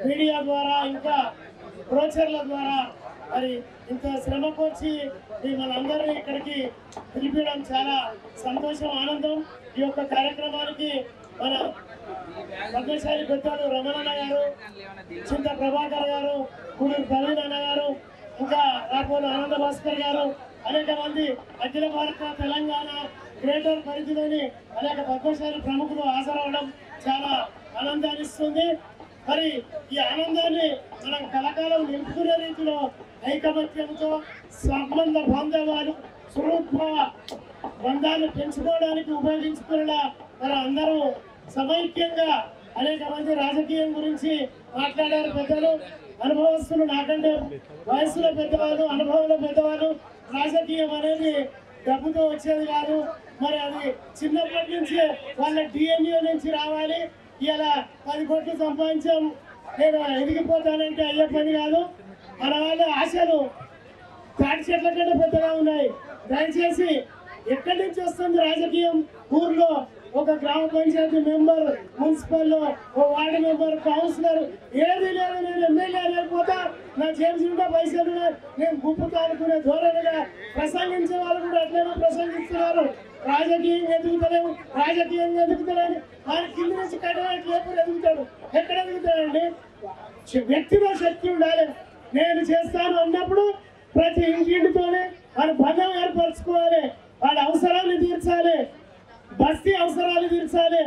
మీడియా ద్వారా, ఇంకా బ్రోచర్ల ద్వారా మరి ఇంత శ్రమ కోర్చి మనందరినీ ఇక్కడికి పిలిపించడం చాలా సంతోషం, ఆనందం. ఈ యొక్క కార్యక్రమానికి మన పద్మశాలి పెద్దలు రమణన్న గారు, చింత ప్రభాకర్ గారు, కూడూరు ప్రవీణ్ అన్న గారు, ఇంకా రాపోలు ఆనంద భాస్కర్ గారు, అనేక మంది అఖిల భారత తెలంగాణ గ్రేటర్ పరిధిలోని అనేక పద్మశాలి ప్రముఖులు హాజరవడం చాలా ఆనందాన్ని ఇస్తుంది. మరి ఈ ఆనందాన్ని మనం కలకాలం నిలుపుకునే రీతిలో ఐకమత్యంతో సంబంధ బాంధవాలు సురూప బంధాలు పెంచుకోవడానికి ఉపయోగించుకునేలా మనం అందరూ సమైక్యంగా అనేక మంది రాజకీయం గురించి మాట్లాడారు పెద్దలు, అనుభవస్తులు, నాకంటే వయసులో పెద్దవాళ్ళు, అనుభవంలో పెద్దవాళ్ళు. రాజకీయం అనేది డబ్బుతో వచ్చేది కాదు, మరి అది చిన్నప్పటి నుంచి వాళ్ళ డిఎన్ఏ నుంచి రావాలి. ఇలా 10 కోట్లు సంపాదించాం, నేను ఎదిగిపోతానంటే అయ్యే పని కాదు. మన వాళ్ళ ఆశలు తాటి చెట్ల కంటే పెద్దగా ఉన్నాయి. దయచేసి ఎక్కడి నుంచి వస్తుంది రాజకీయం, ఊర్లో ఒక గ్రామ పంచాయతీ మెంబర్, మున్సిపల్, ఓ వార్డు మెంబర్, కౌన్సిలర్ ఏది లేదు. నేను ఎమ్మెల్యే లేకపోతే నా చేసిన పైసలు నేను గుప్పుతా అనుకునే ధోరణిగా ప్రసంగించే వాళ్ళు కూడా అట్లనే ప్రసంగిస్తున్నారు. రాజకీయంగా ఎదుగుతలేము, రాజకీయంగా ఎదుగుతలేని ఆయన కింద నుంచి కట్టడానికి లేకుండా ఎదుగుతాడు. ఎక్కడ ఎదుగుతాడండి? వ్యక్తిలో శక్తి ఉండాలి. నేను చేస్తాను అన్నప్పుడు ప్రతి ఇంటితోనే వాడి బంధం ఏర్పరచుకోవాలి, వాడి అవసరాలు తీర్చాలి, బస్తీ అవసరాలు తీర్చాలి.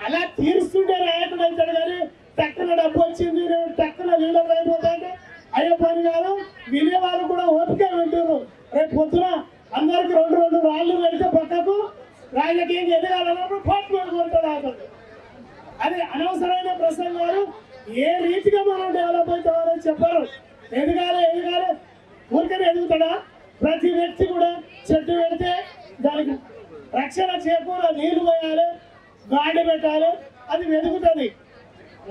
అలా తీరుస్తుంటే నాయకుడు అవుతాడు. కానీ టక్కున డబ్బు వచ్చింది, నేను టక్కున లీడర్ అయిపోతాంటే అయ్యే పని కాదు. వినేవాళ్ళు కూడా ఓపిక వింటారు. రేపు పొద్దున అందరికి రెండు రాళ్ళు పెడితే పక్కకు రాజకీయంగా ఎదగాలన్నప్పుడు పాటు కొడతాడు ఆకలి. అది అనవసరమైన ప్రసంగాలు. ఏ రీతిగా మనం డెవలప్ అవుతామని చెప్పరు. ఎదగాలి ఊరికనే ఎదుగుతాడా? ప్రతి వ్యక్తి కూడా చెట్టు పెడితే దానికి రక్షణ చేకూర, నీళ్లు పోయాలి, గాడి పెట్టాలి, అది ఎదుగుతుంది.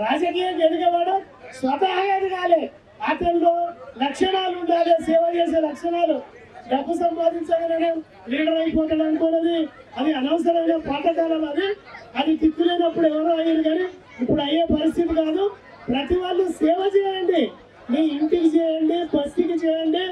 రాజకీయంగా ఎదిగేవాడు స్వతహాగా ఎదగాలి. అతనిలో లక్షణాలు ఉండాలి, సేవ చేసే లక్షణాలు. డబ్బు సంపాదించగానే లీడర్ అయిపోతాడు అనుకున్నది అది అనవసరమైన పాతకాలం. అది తిప్పులేనప్పుడు ఎవరో అయ్యారు, కానీ ఇప్పుడు అయ్యే పరిస్థితి కాదు. ప్రతి వాళ్ళు సేవ చేయండి, మీ ఇంటికి చేయండి, బస్తీకి చేయండి,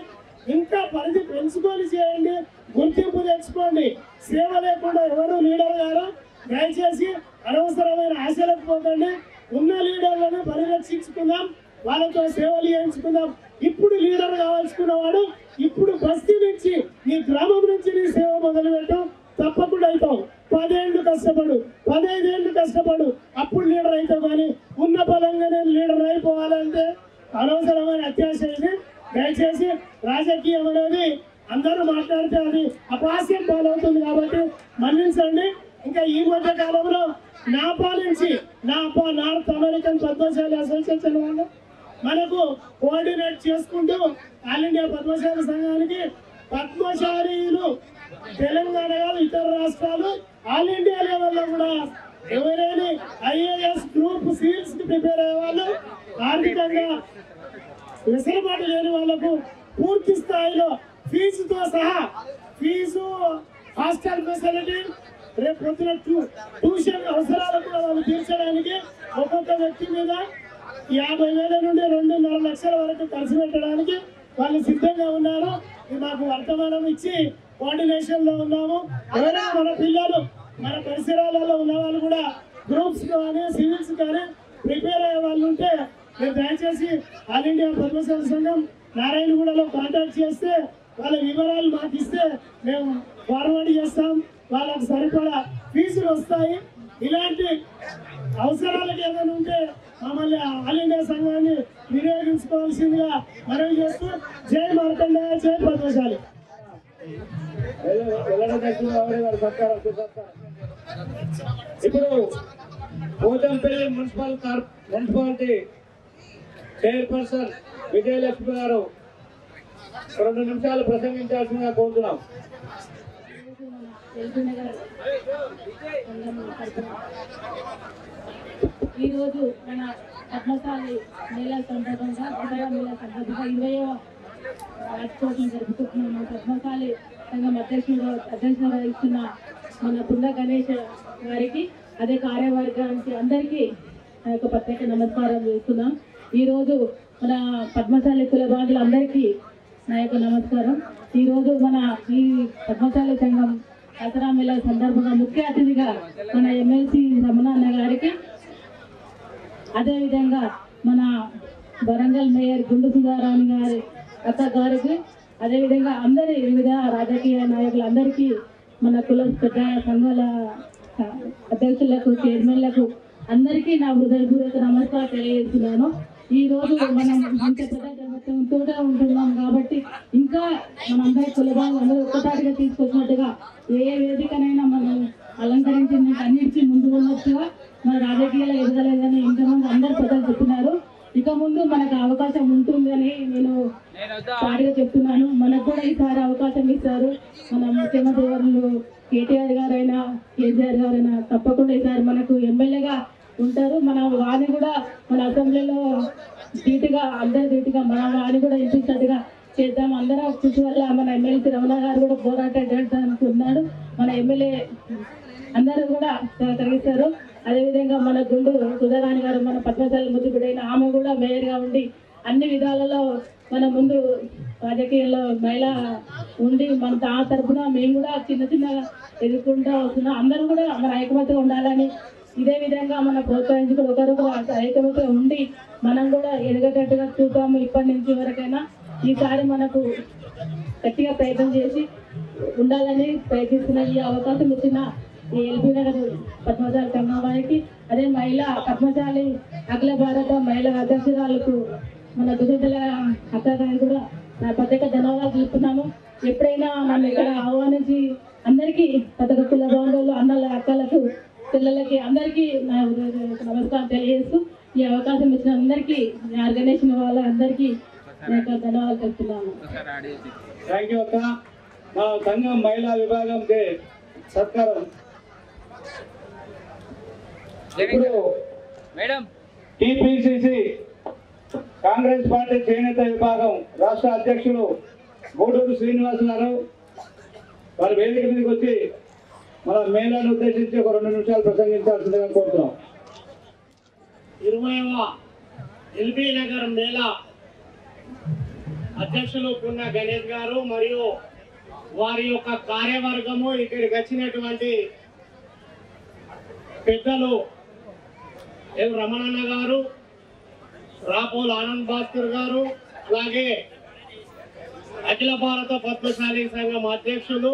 ఇంకా పరిధి పెంచుకొని చేయండి, గుర్తింపు తెచ్చుకోండి. సేవ లేకుండా ఎవరు లీడర్ గారు. దయచేసి అనవసరమైన ఆశలకు పోకండి. ఉన్న లీడర్లను పరిరక్షించుకుందాం, వాళ్ళతో సేవలు చేయించుకుందాం. ఇప్పుడు లీడర్ కావాల్సుకున్నవాడు ఇప్పుడు బస్తీ నుంచి, నీ గ్రామం నుంచి నీ సేవ మొదలుపెట్టాం, తప్పకుండా అవుతావు. 10 ఏళ్ళు కష్టపడు, 15 ఏళ్ళు కష్టపడు, అప్పుడు లీడర్ అవుతావు. కానీ ఉన్న బలంగానే లీడర్ అయిపోవాలంటే అనవసరమైన అత్యాశ ఇది. దయచేసి రాజకీయం అనేది అందరూ మాట్లాడితే అది అపహాస్యం పాలవుతుంది. కాబట్టి మన్నించండి. ఇంకా ఈ మధ్య కాలంలో నాపా నుంచి నార్త్ అమెరికన్ పద్మశాలి అసోసియేషన్ వాళ్ళు మనకు కోఆర్డినేట్ చేసుకుంటూ ఆల్ ఇండియా పద్మశాలి సంఘానికి పద్మశాలీలు తెలంగాణ కాదు ఇతర రాష్ట్రాలు ఆల్ ఇండియా లెవెల్లో కూడా ఎవరైనా IAS గ్రూప్ సీల్స్ కి ప్రిపేర్ అయ్యే వాళ్ళు, ఆర్థికంగా వెసులుబాటు లేని వాళ్లకు పూర్తి స్థాయిలో ఫీజుతో సహా, ఫీజు, హాస్టల్ ఫెసిలిటీ, రేపు పొద్దున ట్యూషన్ అవసరాలు కూడా వాళ్ళు తీర్చడానికి ఒక్కొక్క వ్యక్తి మీద 50,000 నుండి 2.5 లక్షల వరకు ఖర్చు పెట్టడానికి వాళ్ళు సిద్ధంగా ఉన్నారు. మాకు వర్తమానం ఇచ్చి కోఆర్డినేషన్ లో ఉన్నాము. ఎవరైనా మన పిల్లలు మన పరిసరాలలో ఉన్న వాళ్ళు కూడా గ్రూప్స్ కానీ సివిల్స్ కానీ ప్రిపేర్ అయ్యే వాళ్ళు ఉంటే మీరు దయచేసి ఆల్ ఇండియా పద్మశాలి సంఘం నారాయణగూడలో కాంటాక్ట్ చేస్తే వాళ్ళ వివరాలు మాకు ఇస్తే మేము ఫార్వర్డ్ చేస్తాం. వాళ్ళకు సరిపడా ఫీజులు వస్తాయి. ఇలాంటి అవసరాలకు ఏదైనా ఉంటే మమ్మల్ని ఆల్ ఇండియా సంఘాన్ని వినియోగించుకోవాల్సిందిగా మనవి చేస్తూ జై మార్కండేయ, జై పద్మశాలి. ఇప్పుడు పోతంపల్లి మున్సిపాలిటీ చైర్పర్సన్ విజయలక్ష్మి గారు 2 నిమిషాలు ప్రసంగించాల్సిందిగా కోరుతున్నాం. ఈరోజు మన పద్మశాలి మేళ సందర్భంగా 20వ వార్షికోత్సవం జరుపుకుంటున్నాము. పద్మశాలి సంఘం అధ్యక్షుడు వహిస్తున్న మన పుండ గణేష్ గారికి, అదే కార్యవర్గానికి అందరికీ నా యొక్క ప్రత్యేక నమస్కారం చేస్తున్నాం. ఈరోజు మన పద్మశాలి కుల బాంధులందరికీ నా యొక్క నమస్కారం. ఈరోజు మన ఈ పద్మశాలి సంఘం దసరా మేళ సందర్భంగా ముఖ్య అతిథిగా మన ఎమ్మెల్సీ రమణ అన్న గారికి, అదేవిధంగా మన వరంగల్ మేయర్ గుండు సుధారాణి గారి అక్క గారికి, అదేవిధంగా అందరి వివిధ రాజకీయ నాయకులందరికీ, మన కుల పెద్ద సంఘాల అధ్యక్షులకు, చైర్మన్లకు అందరికీ నా హృదయపూర్వక నమస్కారం తెలియజేస్తున్నాను. ఈ రోజు మనం ఇంత పెద్ద ప్రభుత్వంతో ఉంటున్నాం కాబట్టి ఇంకా మనందరి కులభావం అందరూ ఒక్కసారిగా తీసుకొచ్చినట్టుగా ఏ వేదికనైనా మనం అలంకరించిన అన్నిటికీ ముందు ఉన్నట్టుగా మన రాజకీయాలు ఎదగలేదని ఇంతమంది అందరు పెద్దలు చెప్తున్నారు. ఇక ముందు మనకు అవకాశం ఉంటుందని నేను సారిగా చెప్తున్నాను. మనకు కూడా ఈసారి అవకాశం ఇస్తారు. మన ముఖ్యమంత్రి గారు KTR గారైనా KCR గారైనా తప్పకుండా ఈసారి మనకు ఎమ్మెల్యేగా ఉంటారు. మన వాణి కూడా మన అసెంబ్లీలో ధీటుగా, అందరి ధీటుగా మన వాణి కూడా వినిపించినట్టుగా చేద్దాం. అందరం కృషి వల్ల మన ఎమ్మెల్సీ రమణ గారు కూడా పోరాటానికి ఉన్నాడు. మన ఎమ్మెల్యే అందరూ కూడా సహకరిస్తారు. అదేవిధంగా మన గుండు సుధారాణి గారు మన పద్మశాలి ముద్దుబిడైన ఆమె కూడా మేయర్గా ఉండి అన్ని విధాలలో మన ముందు రాజకీయాల్లో మహిళ ఉండి మన ఆ తరఫున మేము కూడా చిన్న చిన్నగా ఎదుర్కొంటూ వస్తున్నాం. అందరూ కూడా మన ఐకమత్యంగా ఉండాలని ఇదే విధంగా మనం ప్రోత్సహించుకుని ఒకరొకరు ఐకమత్యంగా ఉండి మనం కూడా ఎదగేటట్టుగా చూద్దాము. ఇప్పటి నుంచి వరకైనా ఈసారి మనకు గట్టిగా ప్రయత్నం చేసి ఉండాలని ప్రయత్నిస్తున్న ఈ అవకాశం ఇచ్చిన ఈ ఎల్బీ నగర్ పద్మశాలి సంఘం వారికి, అదే మహిళా పద్మశాలి అఖిల భారత మహిళా అధ్యక్షురాలకు మన దుర్గల అక్క గారికి కూడా నా ప్రత్యేక ధన్యవాదాలు తెలుపుతున్నాను. ఎప్పుడైనా నన్ను ఇక్కడ ఆహ్వానించి అందరికీ ప్రతి ఒక్క కుల బాంధవులు అన్నల అక్కలకు పిల్లలకి అందరికీ నా నమస్కారం తెలియజేస్తూ ఈ అవకాశం ఇచ్చిన అందరికీ ఆర్గనైజేషన్ వాళ్ళందరికీ నేను ధన్యవాదాలు తెలుపుతున్నాను. థ్యాంక్ యూ అక్క. మా సంఘం మహిళా విభాగంకి సత్కారం. ఇప్పుడు మేడం టిపిసిసి కాంగ్రెస్ పార్టీ చేనేత విభాగం రాష్ట్ర అధ్యక్షులు గూడూరు శ్రీనివాస్ గారు వారి వేదిక మీదకి వచ్చి మన మేళాను ఉద్దేశించి ఒక 2 నిమిషాలు ప్రసంగించాల్సిందిగా కోరుతున్నాం. 20వ ఎల్బీ నగర్ మేళా అధ్యక్షులు పున్న గణేష్ గారు మరియు వారి యొక్క కార్యవర్గము, ఇక్కడికి వచ్చినటువంటి పెద్దలు ఎల్ రమణన్న గారు, రాపోల్ ఆనంద్ భాస్కర్ గారు, అలాగే అఖిల భారత పద్మశాలి సంఘం అధ్యక్షులు,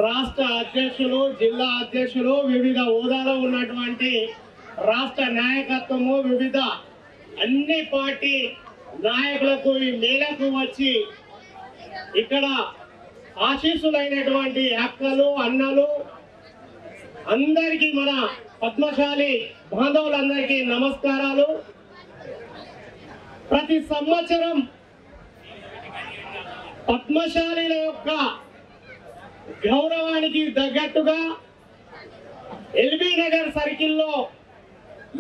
రాష్ట్ర అధ్యక్షులు, జిల్లా అధ్యక్షులు, వివిధ హోదాలో ఉన్నటువంటి రాష్ట్ర నాయకత్వము, వివిధ అన్ని పార్టీ నాయకులకు ఈ మేళకు వచ్చి ఇక్కడ ఆశీస్సులైనటువంటి అక్కలు, అన్నలు అందరికీ, మన పద్మశాలి బాంధవులందరికీ నమస్కారాలు. ప్రతి సంవత్సరం పద్మశాలిల యొక్క గౌరవానికి తగ్గట్టుగా ఎల్బీ నగర్ సర్కిల్లో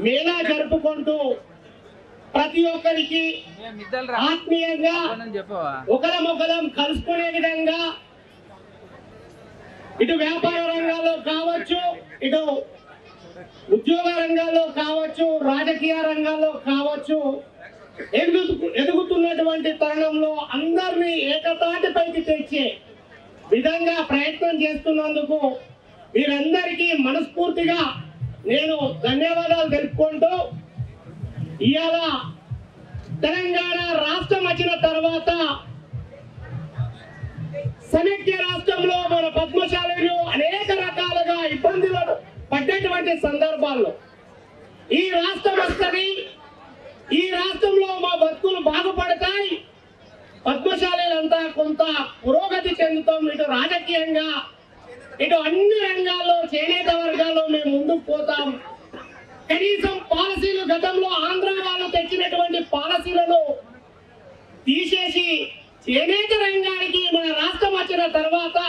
మేళా జరుపుకుంటూ ప్రతి ఒక్కరికి ఆత్మీయంగా ఒకరం కలుసుకునే విధంగా ఇటు వ్యాపార రంగాల్లో కావచ్చు, ఇటు ఉద్యోగ రంగాల్లో కావచ్చు, రాజకీయ రంగాల్లో కావచ్చు, ఎదుగుతున్నటువంటి తరుణంలో అందరినీ ఏకతాటిపైకి తెచ్చే విధంగా ప్రయత్నం చేస్తున్నందుకు వీరందరికీ మనస్ఫూర్తిగా నేను ధన్యవాదాలు తెలుపుకుంటూ, ఇవాళ తెలంగాణ రాష్ట్రం వచ్చిన తర్వాత సమైక్య రాష్ట్రంలో మన పద్మశాలీలు అనేక రకాలుగా ఇబ్బందులు పడ్డటువంటి సందర్భాల్లో ఈ రాష్ట్రం వస్తుంది, ఈ రాష్ట్రంలో మా బతుకులు బాగుపడతాయి, పద్మశాలీలంతా కొంత పురోగతి చెందుతాం, ఇటు రాజకీయంగా ఇటు అన్ని రంగాల్లో చేనేత వర్గాల్లో మేము ముందుకు పోతాం. కనీసం పాలసీలు గతంలో ఆంధ్ర వాళ్ళు తెచ్చినటువంటి పాలసీలను తీసేసి చేనేత రంగానికి మన రాష్ట్రం వచ్చిన తర్వాత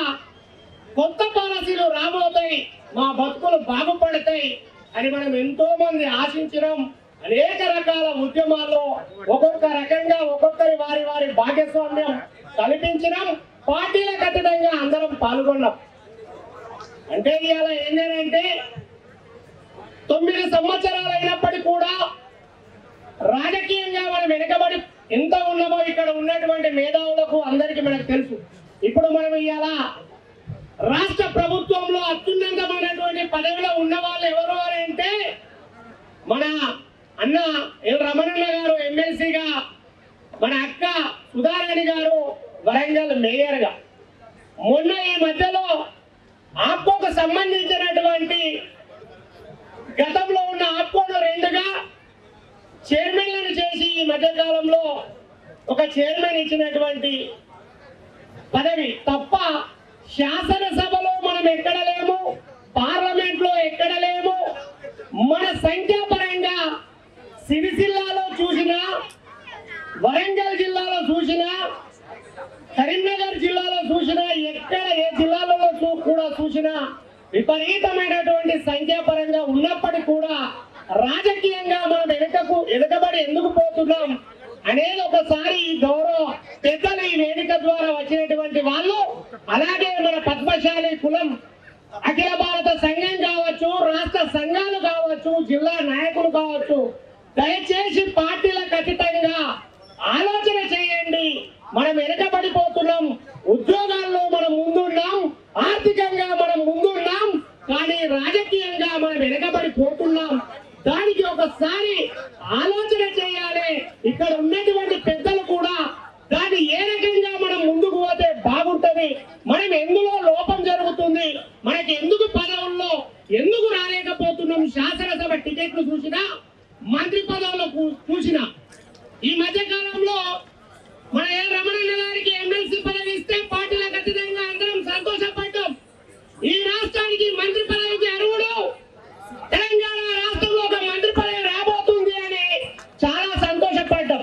కొత్త పాలసీలు రాబోతాయి, మా బతుకులు బాగుపడతాయి అని మనం ఎంతో మంది ఆశించడం. అనేక రకాల ఉద్యమాల్లో ఒక్కొక్క రకంగా ఒక్కొక్కరి వారి వారి భాగస్వామ్యం కల్పించడం, పార్టీలకు అతీతంగా అందరం పాల్గొన్నాం. అంటే ఇవాళ ఏంటంటే 9 సంవత్సరాలు అయినప్పటికీ కూడా రాజకీయంగా మనం వెనుకబడి ఎంత ఉన్నామో ఇక్కడ ఉన్నటువంటి మేధావులకు అందరికీ మనకు తెలుసు. ఇప్పుడు మనం ఇవాళ రాష్ట్ర ప్రభుత్వంలో అత్యున్నతమైనటువంటి పదవిలో ఉన్న వాళ్ళు ఎవరు అని అంటే మన అన్న ఎల్ రమణన్న గారు ఎమ్మెల్సీగా, మన అక్క సుధారాణి గారు వరంగల్ మేయర్గా, మొన్న ఈ మధ్యలో ఆప్కోకు సంబంధించినటువంటి గతంలో ఉన్న ఆప్కోను 2గా చైర్మన్లను చేసి ఈ మధ్యకాలంలో ఒక చైర్మన్ ఇచ్చినటువంటి పదవి తప్ప శాసనసభలో మనం ఎక్కడ లేము, పార్లమెంట్ లో ఎక్కడ లేము. మన సంఖ్యాపరంగా సిరిసిల్లాలో చూసినా, వరంగల్ జిల్లాలో చూసినా, కరీంనగర్ జిల్లాలో చూసినా, ఎక్కడ ఏ జిల్లాలలో కూడా చూసినా విపరీతమైనటువంటి సంఖ్యాపరంగా ఉన్నప్పటికీ కూడా రాజకీయంగా మనం ఎదుకబడి ఎందుకు పోతున్నాం అనేది ఒకసారి ఈ గౌరవ పెద్దలు ఈ వేదిక ద్వారా వచ్చినటువంటి వాళ్ళు, అలాగే మన పద్మశాలి కులం అఖిల భారత సంఘం కావచ్చు, రాష్ట్ర సంఘాలు కావచ్చు, జిల్లా నాయకులు కావచ్చు, దయచేసి పార్టీలకు అతీతంగా ఆలోచన చేయండి. మనం వెనకబడిపోతున్నాం. ఉద్యోగాల్లో మనం ముందున్నాం, ఆర్థికంగా మనం ముందున్నాం, కానీ రాజకీయంగా మనం వెనకబడిపోతున్నాం. దానికి ఒకసారి ఆలోచన చేయాలి. ఇక్కడ ఉన్నటువంటి పెద్దలు కూడా దాన్ని ఏ రకంగా మనం ముందుకు పోతే బాగుంటది, మనం ఎందులో లోపం జరుగుతుంది, మనకి ఎందుకు పదవుల్లో ఎందుకు రాలేకపోతున్నాం, శాసనసభ టికెట్లు చూసినా, మంత్రి పదవులు చూసినా. ఈ మధ్య కాలంలో మన ఏ రమణన్న గారికి ఎమ్మెల్సీ పదవి ఇస్తే పార్టీలకు అతీతంగా అందరం సంతోషపడ్డాం. ఈ రాష్ట్రానికి మంత్రి పదవికి అర్హుడు, తెలంగాణ రాష్ట్రంలో ఒక మంత్రి పదవి రాబోతుంది అని చాలా సంతోషపడ్డాం.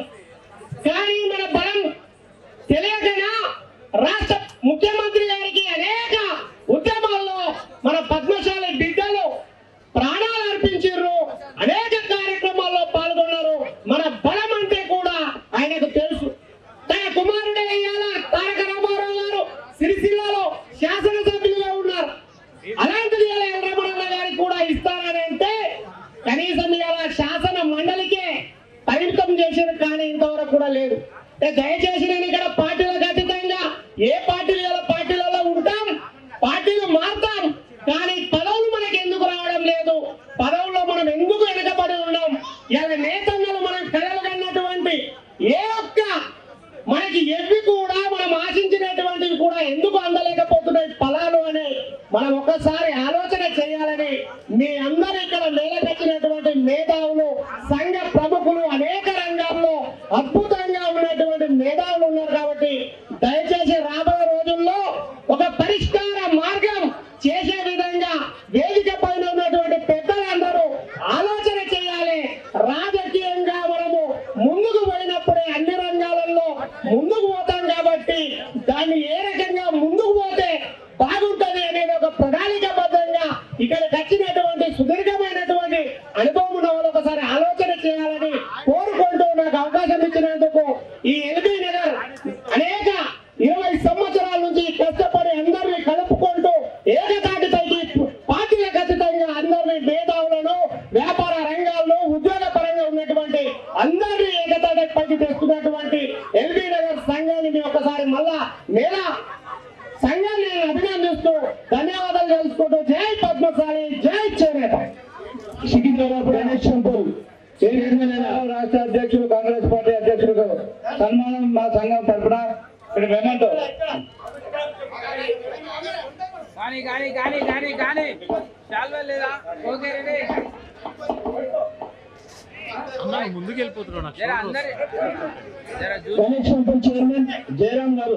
కానీ మన బలం తెలియకనా రాష్ట్ర ముఖ్యమంత్రి గారికి అనేక ఉద్యమాల్లో మన పద్మశాలి బిడ్డలు ప్రాణాలు అర్పించారు, అనేక కార్యక్రమాల్లో పాల్గొన్నారు. మన బలం అంటే కూడా ఆయనకు తెలుసు. తన కుమారుడే అయ్యాల తారక రామారావు గారు సిరిసిల్లలో శాసనసభ్యులుగా ఉన్నారు. అలాంటిది రమణన్న గారికి కూడా ఇస్తారని అంటే కనీసం ఇలా శాసన మండలికే పరిమితం చేసేది, కానీ ఇంతవరకు కూడా లేదు. దయచేసి నేను ఇక్కడ పార్టీలకు అతీతంగా ఏ పార్టీలలో ఉంటాం, పార్టీలు మారుతాం, కానీ పదవులు మనకి ఎందుకు రావడం లేదు, పదవుల్లో మనం ఎందుకు వెనకబడి ఉన్నాం. ఇలా నేతన్నలు మనం కలలు కన్నటువంటి ఏ ఒక్క మనకి ఎవి కూడా మనం ఆశించినటువంటివి కూడా ఎందుకు అందలేకపోతున్నాయి ఫలాలు అని మనం ఒక్కసారి ఆలోచన చేయాలని మీ అందరూ ఇక్కడ మేలకొచ్చినటువంటి మేధావులు, సంఘ ప్రముఖులు, అనేక రంగాల్లో అద్భుతంగా ఉన్నటువంటి మేధావులు ఉన్నారు. కాబట్టి దయచేసి రాబోయే రోజుల్లో ఒక పరిష్కార మార్గం చేసే విధంగా వేదిక పైన ఉన్నటువంటి పెద్దలందరూ ఆలోచన చేయాలి. రాజకీయంగా మనము ముందుకు పోయినప్పుడే అన్ని రంగాలలో ముందుకు పోతాం. కాబట్టి దాన్ని ఏ రకంగా ముందుకు పోతే బాగుంటది అనేది ఒక ప్రణాళికాబద్ధంగా ఇక్కడికి వచ్చినటువంటి సుదీర్ఘమైనటువంటి అనుభవం ఉన్న వాళ్ళు ఒకసారి ఆలోచన చేయాలని కోరుకుంటూ నాకు అవకాశం ఇచ్చినందుకు ఈ ఎల్బీ నగర్ అనేక 20 సంవత్సరాల నుంచి కష్టపడి అందరినీ కలుపుకుంటూ ఏకతాటిపైకి పార్టీల ఖచ్చితంగా అందరినీ మేధావులను, వ్యాపార రంగాల్లో ఉద్యోగ పరంగా ఉన్నటువంటి అందరినీ ఏకతాటిపైకి తెస్తున్నటువంటి ఎల్బీ నగర్ సంఘాన్ని మీ ఒకసారి మళ్ళా మేళా సంఘాన్ని అభినందిస్తూ ధన్యవాదాలు తెలుసుకుంటూ జై పద్మశాలి, జై చేనేత. రాష్ట్ర అధ్యక్షులు, కాంగ్రెస్ పార్టీ అధ్యక్షులకు సన్మానం మా సంఘం తరఫున ఇక్కడ మేమంటూ కానీ చాలా లేదా ఓకే రెడీ ముందుకు వెళ్ళిపోతున్నాడు. చైర్మన్ జయరాం గారు,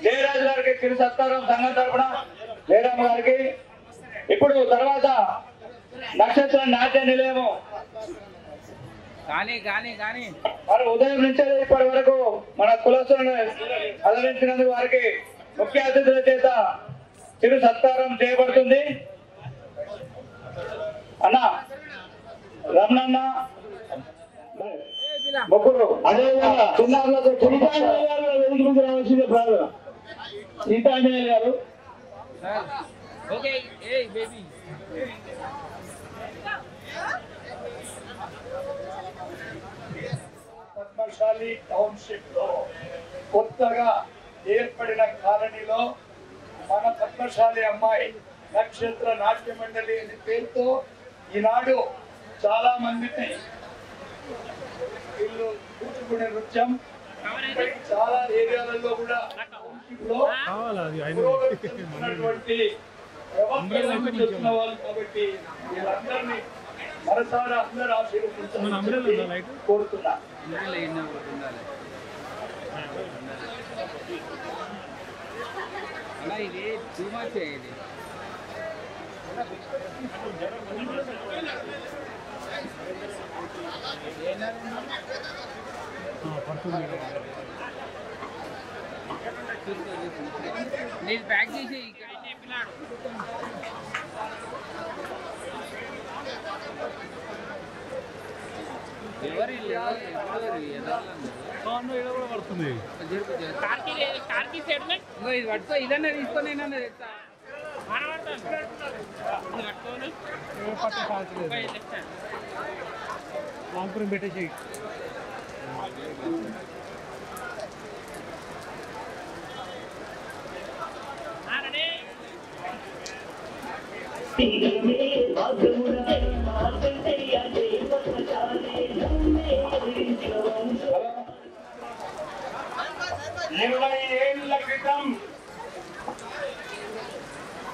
జయరాజు గారికి తిరు సత్కారం సంఘం తరఫున జయరాం గారికి. ఇప్పుడు తర్వాత నక్షత్ర నాట్య నిలయము మరి ఉదయం నుంచి ఇప్పటి వరకు మన కులస్తులను అలరించినందుకు వారికి ముఖ్య అతిథుల చేత తిరు సత్కారం చేయబడుతుంది. అన్న రమణన్న ముగ్గురు అదేవిధంగా చిన్నారులతో వెలికి ముందు రావాల్సిందే ప్రారంభ సీతాంజనేయ గారు. పద్మశాలి టౌన్షిప్ లో కొత్తగా ఏర్పడిన కాలనీలో మన పద్మశాలి అమ్మాయి నక్షత్ర నాట్య మండలి అనే పేరుతో ఈనాడు చాలా మందిని వీళ్ళు కూచిపూడి నృత్యం చాలా ఏరియాలలో కూడా ఉన్నటువంటి వ్యవస్థలను చెప్తున్న వాళ్ళు. కాబట్టి వీళ్ళందరినీ మనసారా అందరూ ఆశీర్వదించాలని కోరుతున్నా. ఇది టూ మచ్ ఇది నేను ప్యాక్ చేసి ఇక్కడ చెప్పినాడు. పడుతుంది ఇది పట్టుకో ఇదన్నా తీసుకొని లాంపురం పెట్టేసి ఏళ్ల క్రితం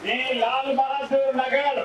ఈ లాల్ బహదూర్ నగర్